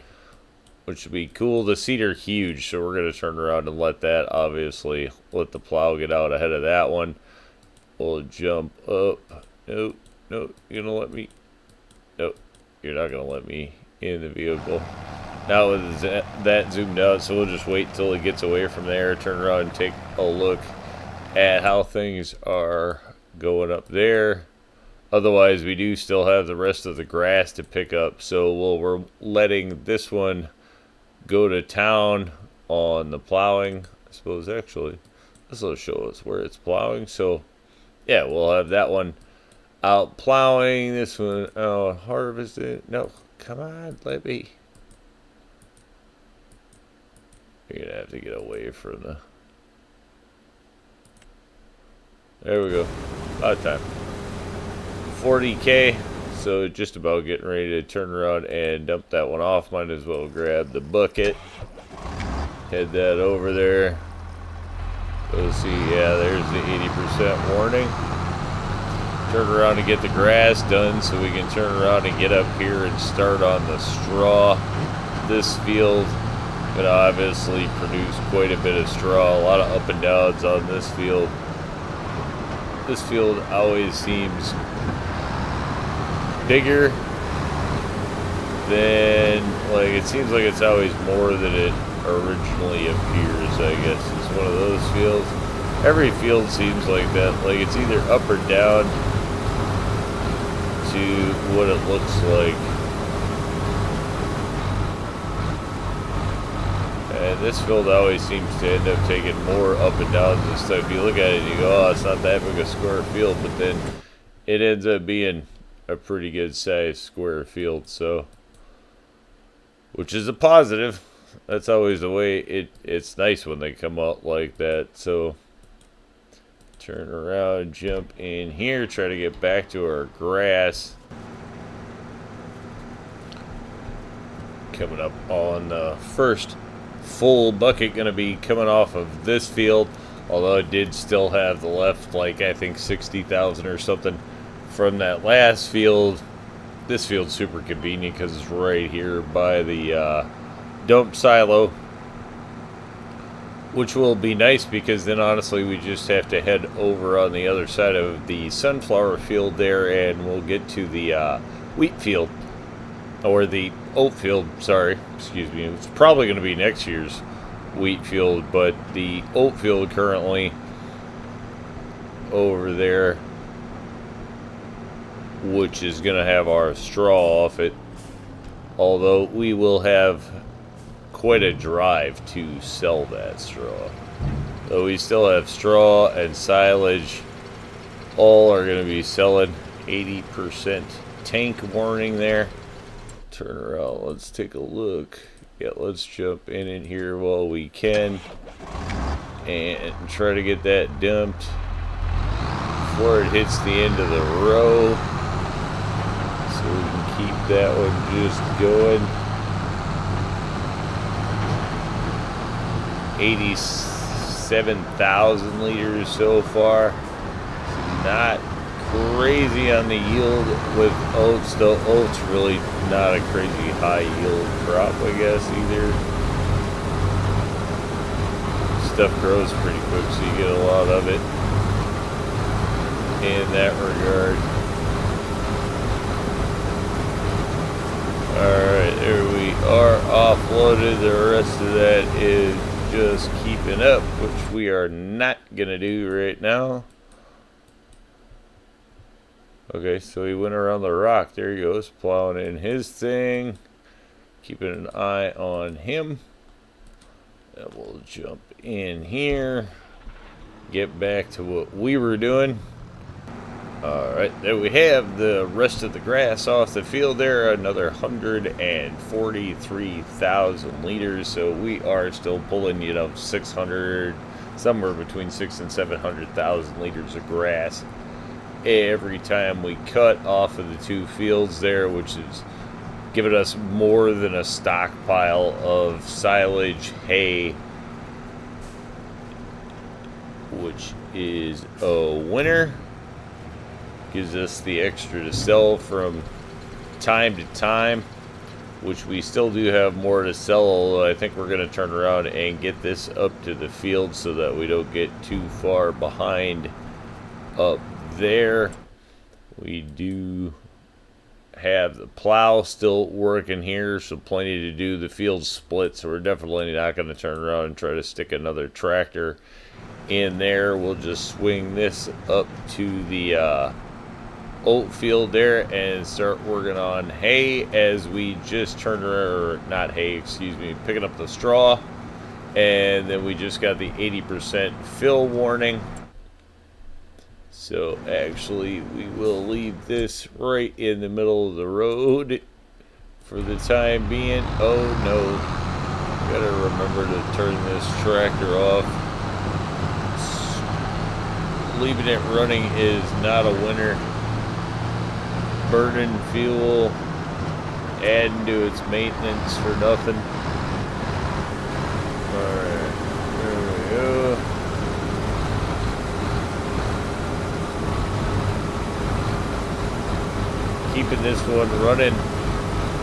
which would be cool. The seed are huge, so we're going to turn around and let that, obviously, let the plow get out ahead of that one. We'll jump up. Nope, nope, you're going to let me. Nope. You're not going to let me in the vehicle. Now with that zoomed out, so we'll just wait until it gets away from there, turn around and take a look at how things are going up there. Otherwise, we do still have the rest of the grass to pick up, so we're letting this one go to town on the plowing. I suppose, actually, this will show us where it's plowing. So, yeah, we'll have that one out plowing, this one out harvested. No, come on, let me. You're gonna have to get away from the. There we go. About time. 40K. So just about getting ready to turn around and dump that one off. Might as well grab the bucket. Head that over there. Let's see. Yeah, there's the 80% warning. Turn around and get the grass done so we can turn around and get up here and start on the straw. This field could obviously produce quite a bit of straw. A lot of up and downs on this field. This field always seems bigger than, like, it seems like it's always more than it originally appears, I guess. It's one of those fields. Every field seems like that. Like, it's either up or down to what it looks like. And this field always seems to end up taking more up and downs and stuff. If you look at it and you go, oh, it's not that big a square field, but then it ends up being a pretty good sized square field, so, which is a positive. That's always the way it's nice when they come out like that. So turn around, jump in here, try to get back to our grass. Coming up on the first full bucket, going to be coming off of this field, although it did still have the left, like, I think 60,000 or something from that last field. This field's super convenient because it's right here by the dump silo, which will be nice because then honestly we just have to head over on the other side of the sunflower field there and we'll get to the wheat field, or the oat field, sorry, excuse me. It's probably going to be next year's wheat field, but the oat field currently over there, which is going to have our straw off it. Although we will have quite a drive to sell that straw. So we still have straw and silage. All are going to be selling. 80% tank warning there. Turn around. Let's take a look. Yeah, let's jump in here while we can and try to get that dumped before it hits the end of the row, so we can keep that one just going. 87,000 liters so far. Not crazy on the yield with oats, though oats really not a crazy high yield crop, I guess, either. Stuff grows pretty quick, so you get a lot of it in that regard. Alright, there we are, offloaded. The rest of that is just keeping up, which we are not gonna do right now. Okay, so he went around the rock. There he goes, plowing in his thing. Keeping an eye on him. And we'll jump in here. Get back to what we were doing. Alright, there we have the rest of the grass off the field there. Another 143,000 liters. So we are still pulling, 600, somewhere between 600,000 and 700,000 liters of grass every time we cut off of the two fields there, which is giving us more than a stockpile of silage, hay, which is a winner. Gives us the extra to sell from time to time, which we still do have more to sell, although I think we're going to turn around and get this up to the field so that we don't get too far behind up there. We do have the plow still working here, so plenty to do. The field split, so we're definitely not going to turn around and try to stick another tractor in there. We'll just swing this up to the oat field there and start working on hay as we just turn around, or not hay, excuse me, picking up the straw. And then we just got the 80% fill warning. So actually we will leave this right in the middle of the road for the time being. Oh no, gotta remember to turn this tractor off. Leaving it running is not a winner. Burning fuel, adding to its maintenance for nothing. Alright, there we go. Keeping this one running.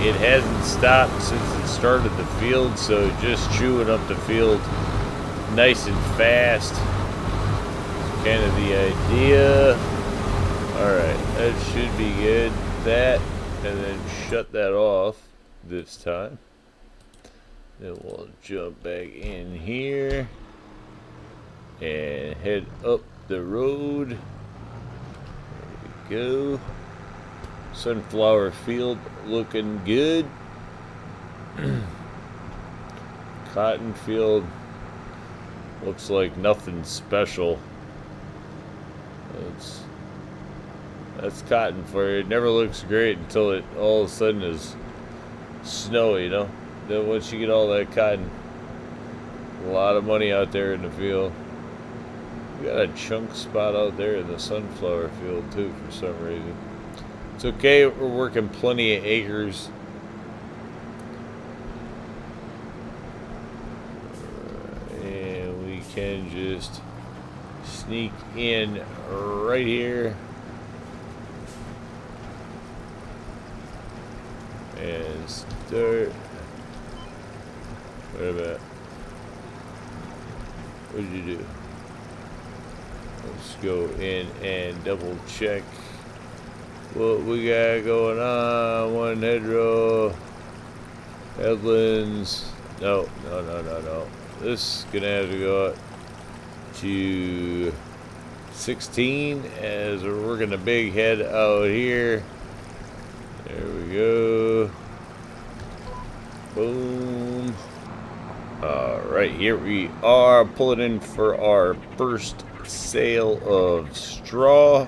It hasn't stopped since it started the field, so just chewing up the field nice and fast. Kind of the idea. Alright, that should be good. That, and then shut that off this time. Then we'll jump back in here and head up the road. There we go. Sunflower field looking good. Cotton field looks like nothing special. That's cotton for you. It never looks great until it all of a sudden is snow, Then once you get all that cotton, a lot of money out there in the field. We got a chunk spot out there in the sunflower field too for some reason. It's okay, we're working plenty of acres. And we can just sneak in right here. And start. Wait a minute. What did you do? Let's go in and double check what we got going on. One hedgerow, headlands. No. This is gonna have to go up to 16 as we're working a big head out here. There we go. Boom. Alright, here we are pulling in for our first sale of straw.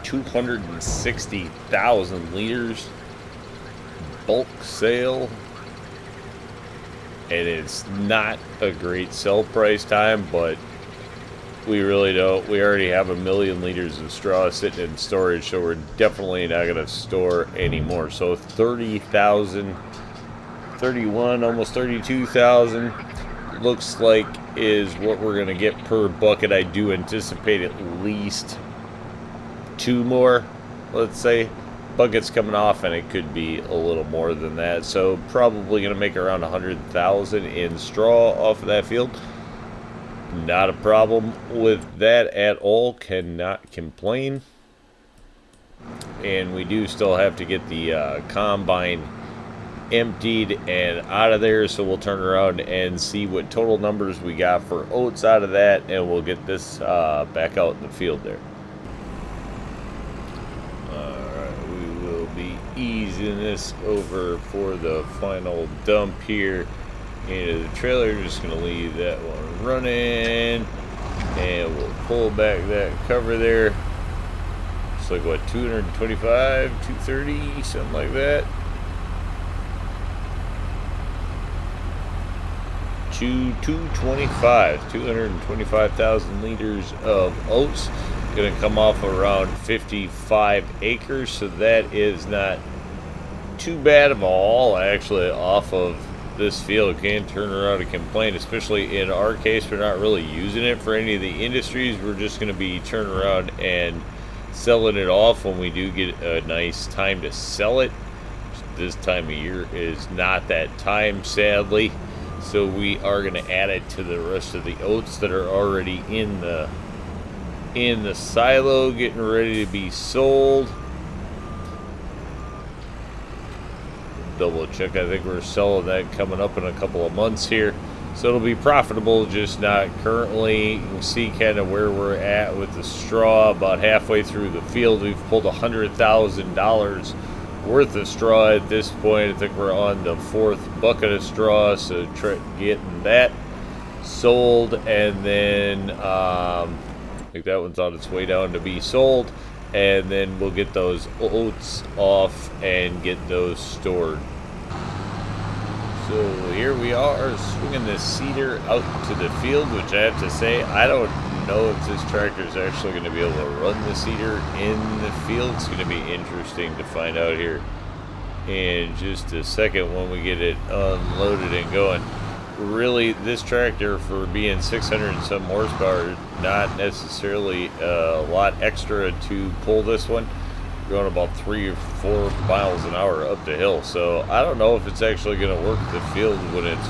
260,000 liters. Bulk sale. And it's not a great sell price time, but we really don't. We already have 1 million liters of straw sitting in storage, so we're definitely not going to store anymore. So 30,000, 31, almost 32,000 looks like is what we're going to get per bucket. I do anticipate at least 2 more, let's say, buckets coming off, and it could be a little more than that. So probably going to make around 100,000 in straw off of that field. Not a problem with that at all. Cannot complain. And we do still have to get the combine emptied and out of there, so we'll turn around and see what total numbers we got for oats out of that, and we'll get this back out in the field there. Easing this over for the final dump here into the trailer. Just going to leave that one running, and we'll pull back that cover there. It's like what, 225, 230, something like that. 225,000 liters of oats. Going to come off around 55 acres, so that is not too bad of all, actually, off of this field. Can't turn around and complain, especially in our case. We're not really using it for any of the industries. We're just going to be turning around and selling it off when we do get a nice time to sell it. This time of year is not that time, sadly, so we are going to add it to the rest of the oats that are already in the silo, getting ready to be sold. Double check. I think we're selling that coming up in a couple of months here, so it'll be profitable, just not currently. You can see kind of where we're at with the straw. About halfway through the field, we've pulled $100,000 worth of straw at this point. I think we're on the 4th bucket of straw, so try getting that sold, and then I think that one's on its way down to be sold, and then we'll get those oats off and get those stored. So here we are swinging this seeder out to the field, which I have to say, I don't know if this tractor is actually going to be able to run the seeder in the field. It's going to be interesting to find out here in just a second when we get it unloaded and going. Really, this tractor, for being 600 and some horsepower, not necessarily a lot extra to pull this one. We're going about 3 or 4 miles an hour up the hill, so I don't know if it's actually going to work the field when it's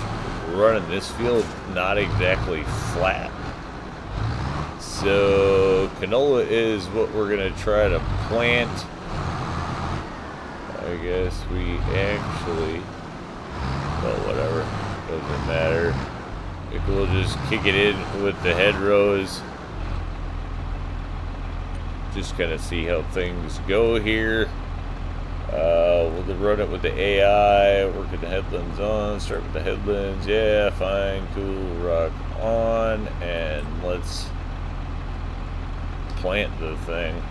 running. This field not exactly flat, so canola is what we're going to try to plant. I guess we actually, well, whatever. Doesn't matter. I think we'll just kick it in with the hedgerows. Just kind of see how things go here. We'll run it with the AI. Working the headlands on. Start with the headlands. Yeah, fine, cool. Rock on. And let's plant the thing.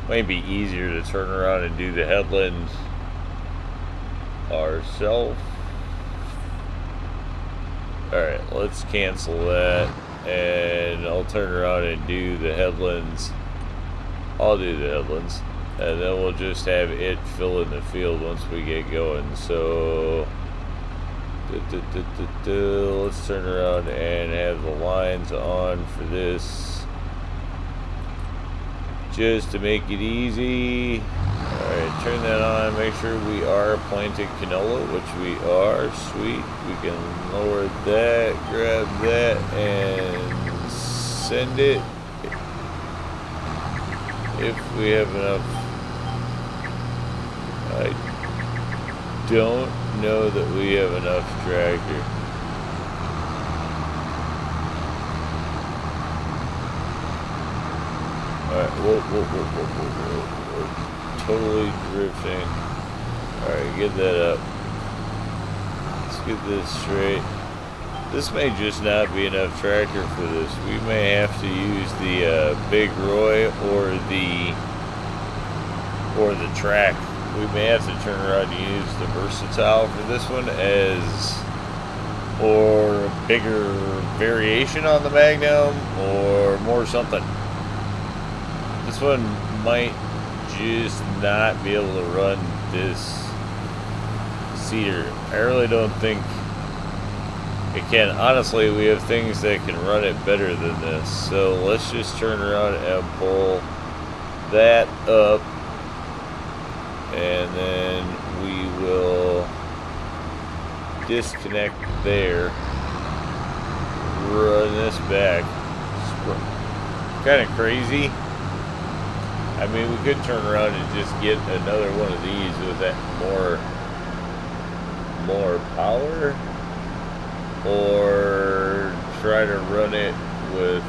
Might be easier to turn around and do the headlands ourselves. Alright, let's cancel that, and I'll turn around and do the headlands. I'll do the headlands, and then we'll just have it fill in the field once we get going. So let's turn around and have the lines on for this, just to make it easy. Alright, turn that on, make sure we are planting canola, which we are. Sweet. We can lower that, grab that, and send it. If we have enough. I don't know that we have enough tractor. Alright, whoa. Totally drifting. Alright, get that up. Let's get this straight. This may just not be enough tractor for this. We may have to use the Big Roy or the track. We may have to turn around and use the Versatile for this one or a bigger variation on the Magnum or more something. This one might just not be able to run this seeder. I really don't think it can. Honestly, we have things that can run it better than this. So let's just turn around and pull that up, and then we will disconnect there, run this back. Kind of crazy. I mean, we could turn around and just get another one of these with that more power, or try to run it with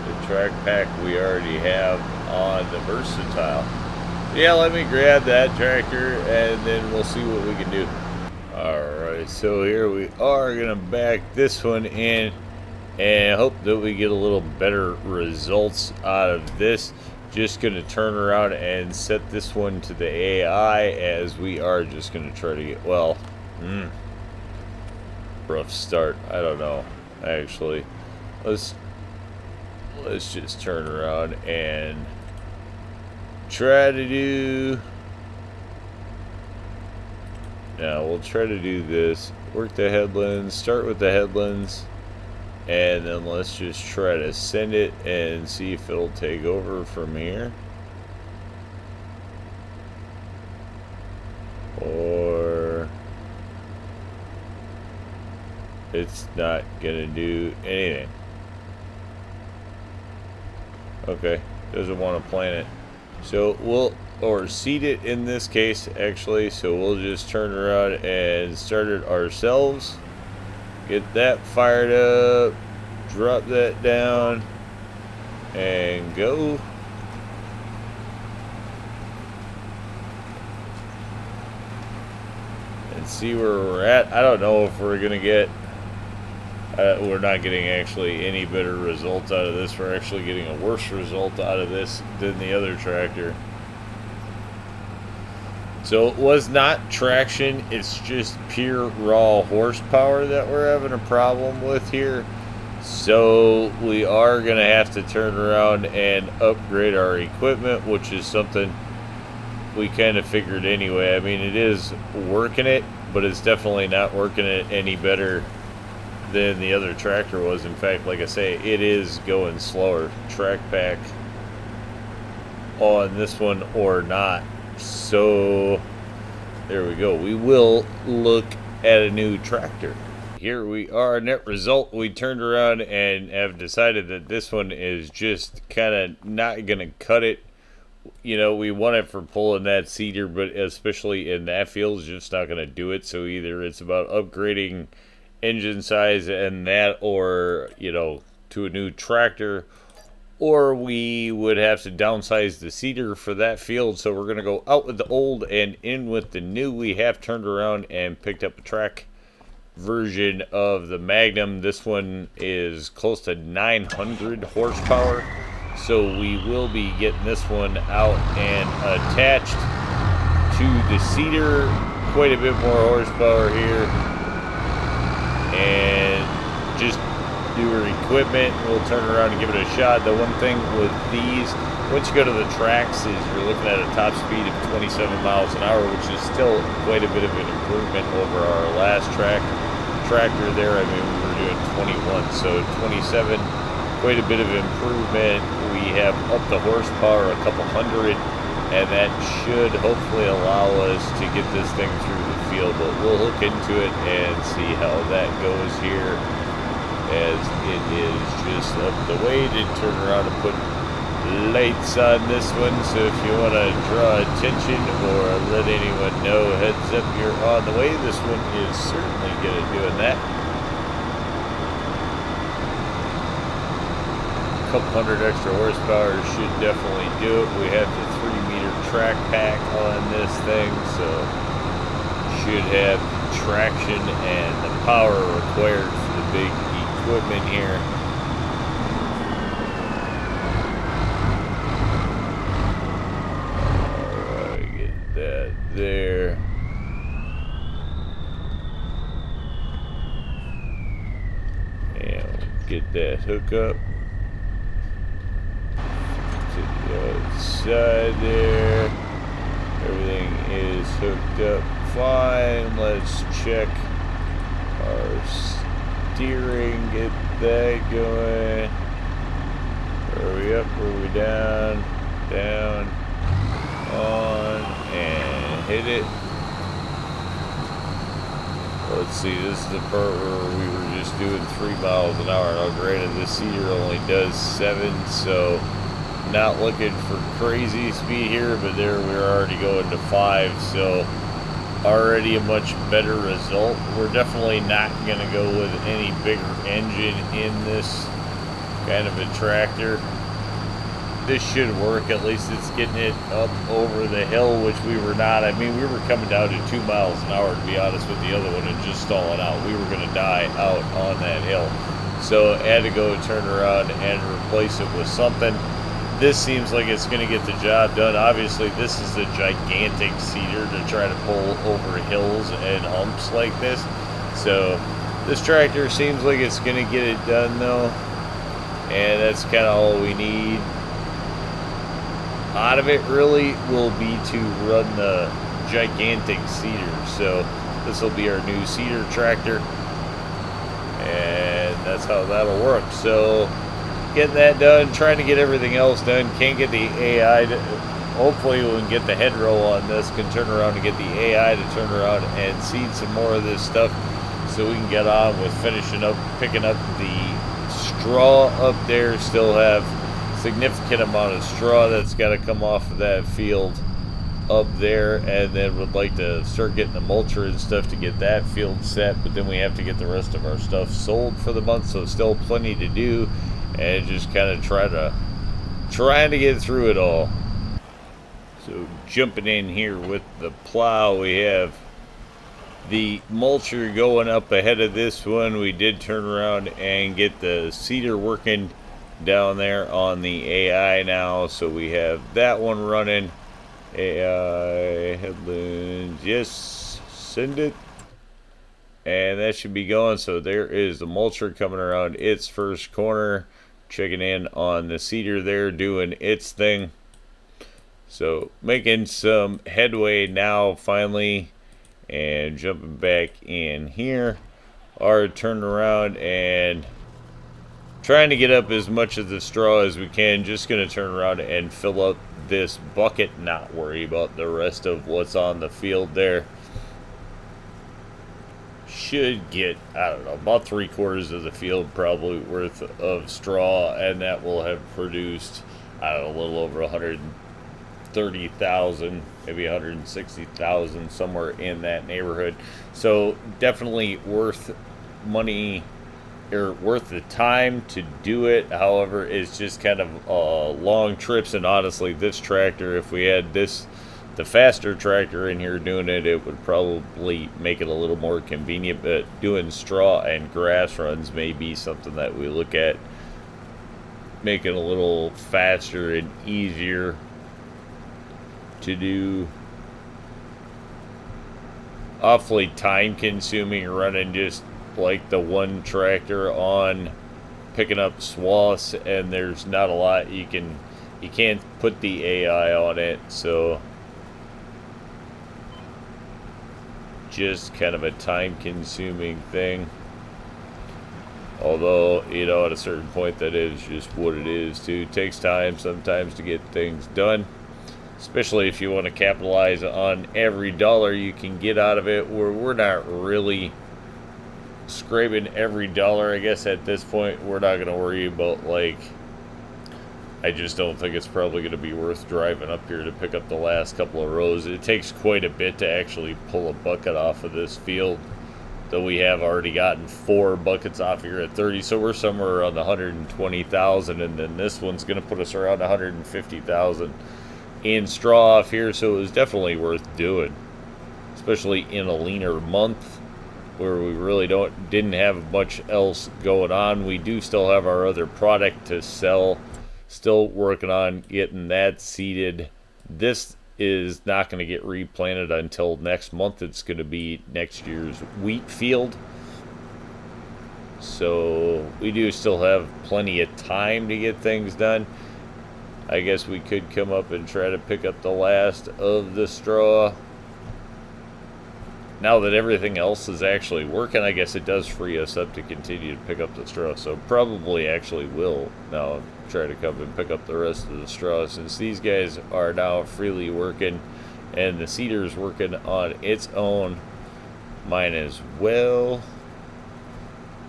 the track pack we already have on the Versatile. Yeah, let me grab that tractor and then we'll see what we can do. Alright, so here we are gonna back this one in and hope that we get a little better results out of this. Just gonna turn around and set this one to the AI, as we are just gonna try to get, well, rough start. I don't know, actually. Let's just turn around and try to do, now we'll try to do this, work the headlands, start with the headlands, and then let's just try to send it and see if it'll take over from here, or it's not gonna do anything. Okay, doesn't want to plant it. So or seed it in this case, actually. So we'll just turn around and start it ourselves. Get that fired up, drop that down, and go. And see where we're at. I don't know if we're gonna get, we're not getting actually any better results out of this. We're actually getting a worse result out of this than the other tractor. So it was not traction, it's just pure raw horsepower that we're having a problem with here. So we are going to have to turn around and upgrade our equipment, which is something we kind of figured anyway. I mean, it is working it, but it's definitely not working it any better than the other tractor was. In fact, like I say, it is going slower. Track pack on this one or not. So there we go. We will look at a new tractor. Here we are. Net result, we turned around and have decided that this one is just kind of not going to cut it. You know, we want it for pulling that seeder, but especially in that field, it's just not going to do it. So either it's about upgrading engine size and that, or, you know, to a new tractor, or we would have to downsize the seeder for that field. So we're going to go out with the old and in with the new. We have turned around and picked up a track version of the Magnum. This one is close to 900 horsepower. So we will be getting this one out and attached to the seeder. Quite a bit more horsepower here. And just newer equipment. We'll turn around and give it a shot. The one thing with these, once you go to the tracks, is you're looking at a top speed of 27 miles an hour, which is still quite a bit of an improvement over our last tractor there. I mean, we were doing 21, so 27, quite a bit of improvement. We have upped the horsepower a couple hundred, and that should hopefully allow us to get this thing through the field. But we'll look into it and see how that goes here, as it is just up the way to turn around and put lights on this one. So if you want to draw attention or let anyone know, heads up, you're on the way. This one is certainly good at doing that. A couple hundred extra horsepower should definitely do it. We have the 3-meter track pack on this thing, so should have traction and the power required for the big equipment here. Alright, get that there. And get that hook up to the outside there. Everything is hooked up fine. Let's check our steering, get that going. Are we up? Are we down? Down, on, and hit it. Let's see, this is the part where we were just doing 3 miles an hour. Now granted, this Cedar only does 7, so not looking for crazy speed here, but there we're already going to 5, so already a much better result. We're definitely not going to go with any bigger engine in this kind of a tractor. This should work. At least it's getting it up over the hill, which we were not. I mean, we were coming down to 2 miles an hour, to be honest, with the other one and just stalling out. We were going to die out on that hill. So I had to go turn around and replace it with something. This seems like it's going to get the job done. Obviously, this is a gigantic Cedar to try to pull over hills and humps like this. So this tractor seems like it's going to get it done, though. And that's kind of all we need out of it, really, will be to run the gigantic Cedar. So this will be our new Cedar tractor, and that's how that'll work. So getting that done, trying to get everything else done. Can't get the AI to, hopefully we can get the head roll on this, can turn around and get the AI to turn around and seed some more of this stuff so we can get on with finishing up, picking up the straw up there. Still have significant amount of straw that's got to come off of that field up there, and then would like to start getting the mulcher and stuff to get that field set, but then we have to get the rest of our stuff sold for the month, so still plenty to do, and just kind of trying to get through it all. So jumping in here with the plow, we have the mulcher going up ahead of this one. We did turn around and get the Cedar working down there on the AI now, so we have that one running. AI headlands, yes, send it, and that should be going. So there is the mulcher coming around its first corner, checking in on the Cedar there, doing its thing. So making some headway now finally, and jumping back in here, are turning around and trying to get up as much of the straw as we can. Just going to turn around and fill up this bucket, not worry about the rest of what's on the field there. Should get, I don't know, about 3/4 of the field probably worth of straw, and that will have produced, I don't know, a little over 130,000, maybe 160,000, somewhere in that neighborhood. So definitely worth money, or worth the time to do it. However, it's just kind of long trips, and honestly, this tractor, if we had this, the faster tractor in here doing it, it would probably make it a little more convenient. But doing straw and grass runs may be something that we look at, make it a little faster and easier to do. Awfully time consuming running just like the one tractor on picking up swaths, and there's not a lot you can't put the AI on it, so just kind of a time consuming thing. Although, you know, at a certain point that is just what it is too. It takes time sometimes to get things done, especially if you want to capitalize on every dollar you can get out of it. We're not really scraping every dollar. I guess at this point we're not going to worry about, like, I just don't think it's probably going to be worth driving up here to pick up the last couple of rows. It takes quite a bit to actually pull a bucket off of this field, though we have already gotten 4 buckets off here at 30, so we're somewhere around the 120,000, and then this one's going to put us around 150,000. in straw off here, so it was definitely worth doing, especially in a leaner month where we really didn't have much else going on. We do still have our other product to sell, still working on getting that seeded. This is not going to get replanted until next month. It's going to be next year's wheat field, so we do still have plenty of time to get things done. I guess we could come up and try to pick up the last of the straw. Now that everything else is actually working, I guess it does free us up to continue to pick up the straw. So probably actually will now try to come and pick up the rest of the straw, since these guys are now freely working and the seeder's working on its own. Mine as well.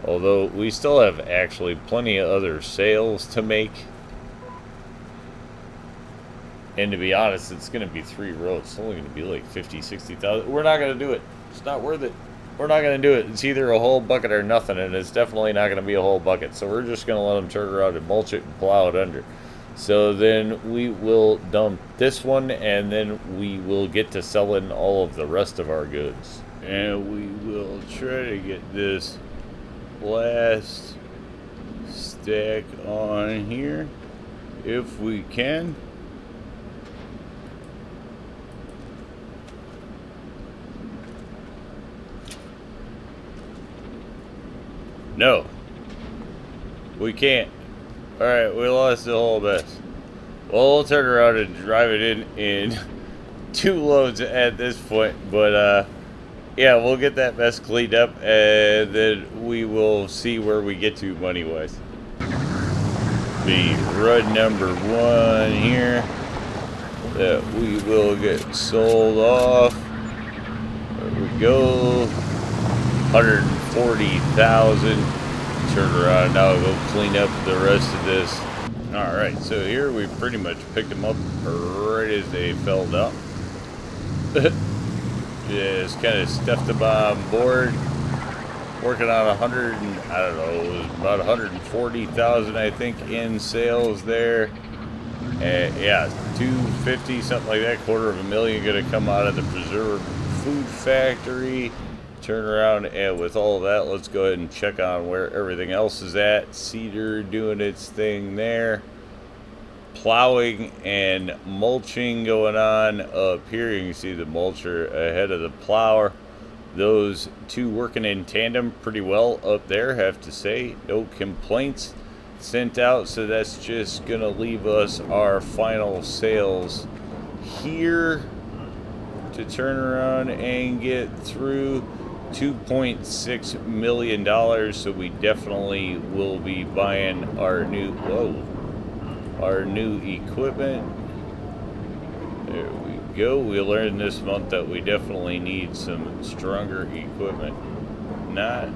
Although we still have actually plenty of other sales to make. And to be honest, it's going to be 3 rows. It's only going to be like 50, 60,000. We're not going to do it. It's not worth it. We're not going to do it. It's either a whole bucket or nothing, and it's definitely not going to be a whole bucket. So we're just going to let them turn around and mulch it and plow it under. So then we will dump this one, and then we will get to selling all of the rest of our goods. And we will try to get this last stack on here if we can. No, we can't. Alright, we lost the whole mess. Well, we'll turn around and drive it in 2 loads at this point. But, yeah, we'll get that mess cleaned up, and then we will see where we get to money-wise. Be run number 1 here that we will get sold off. There we go. 140,000. Turn around now, go clean up the rest of this. Alright, so here we pretty much picked them up right as they fell down. Just kind of stuffed them on board. Working on 100 and, I don't know, it was about 140,000 I think in sales there. And yeah, 250, something like that, $250,000 gonna come out of the preserved food factory. Turn around, and with all of that, let's go ahead and check on where everything else is at. Cedar doing its thing there. Plowing and mulching going on up here. You can see the mulcher ahead of the plower. Those two working in tandem pretty well up there, have to say. No complaints sent out, so that's just gonna leave us our final sales here to turn around and get through. $2.6 million, so we definitely will be buying our new equipment. There we go. We learned this month that we definitely need some stronger equipment. Not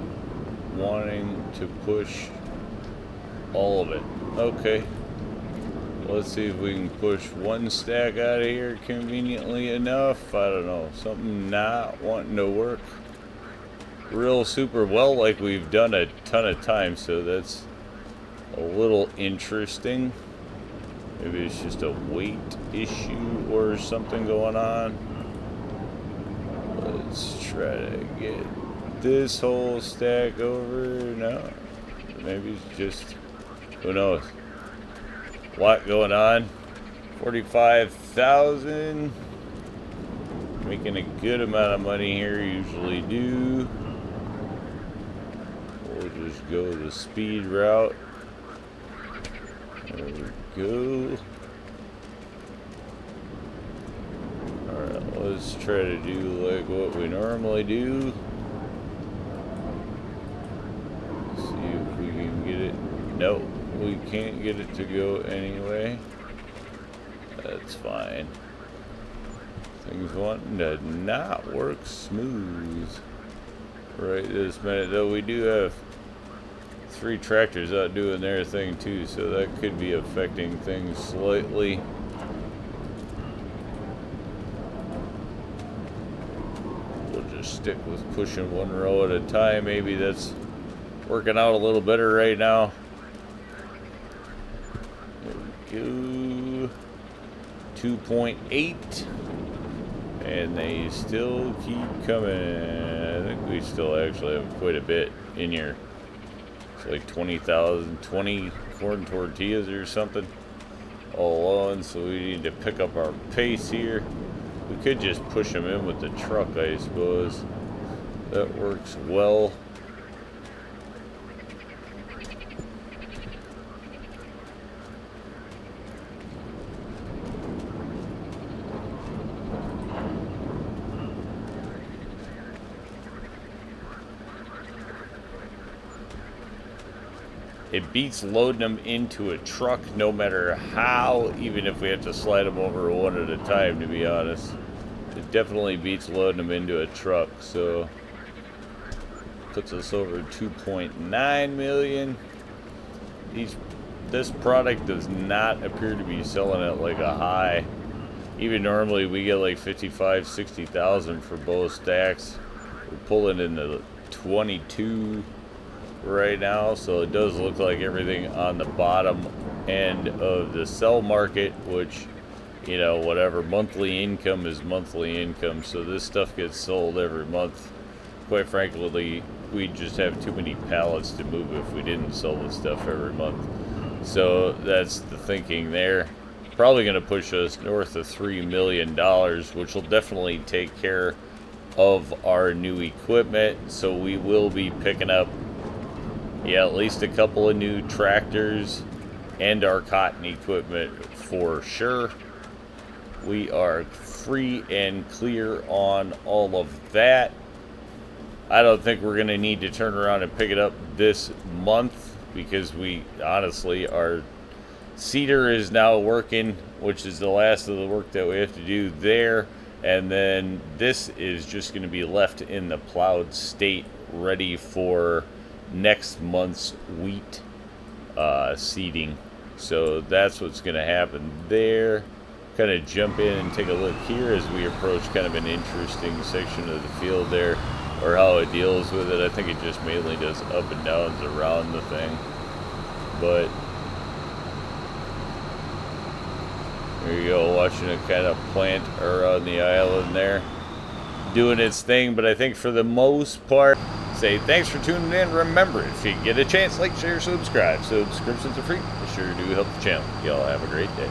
wanting to push all of it. Okay, let's see if we can push 1 stack out of here conveniently enough. I don't know, something not wanting to work real super well like we've done a ton of times, so that's a little interesting. Maybe it's just a weight issue or something going on. Let's try to get this whole stack over. No, maybe it's just, who knows, a lot going on. 45,000, making a good amount of money here, usually do. We'll just go the speed route. There we go. Alright, let's try to do like what we normally do. See if we can get it. Nope, we can't get it to go anyway. That's fine. Things wanting to not work smooth right this minute, though. We do have 3 tractors out doing their thing too, so that could be affecting things slightly. We'll just stick with pushing 1 row at a time. Maybe that's working out a little better right now. There we go. 2.8. And they still keep coming. I think we still actually have quite a bit in here. It's like 20 corn tortillas or something all alone. So we need to pick up our pace here. We could just push them in with the truck, I suppose. That works well. It beats loading them into a truck no matter how, even if we have to slide them over one at a time, to be honest. It definitely beats loading them into a truck, so puts us over 2.9 million. This product does not appear to be selling at like a high. Even normally we get like 55, 60,000 for both stacks. We're pulling in the 22 right now, so it does look like everything on the bottom end of the sell market, which, you know, whatever, monthly income is monthly income, so this stuff gets sold every month. Quite frankly, we'd just have too many pallets to move if we didn't sell this stuff every month. So that's the thinking there. Probably going to push us north of $3 million, which will definitely take care of our new equipment. So we will be picking up, yeah, at least a couple of new tractors and our cotton equipment for sure. We are free and clear on all of that. I don't think we're going to need to turn around and pick it up this month, because we honestly, our seeder is now working, which is the last of the work that we have to do there. And then this is just going to be left in the plowed state, ready for next month's wheat seeding. So that's what's going to happen there. Kind of jump in and take a look here as we approach kind of an interesting section of the field there, or how it deals with it. I think it just mainly does up and downs around the thing, but there you go, watching it kind of plant around the island there, doing its thing. But I think for the most part, say thanks for tuning in. Remember, if you get a chance, like, share, subscribe. Subscriptions are free. They sure do help the channel. Y'all have a great day.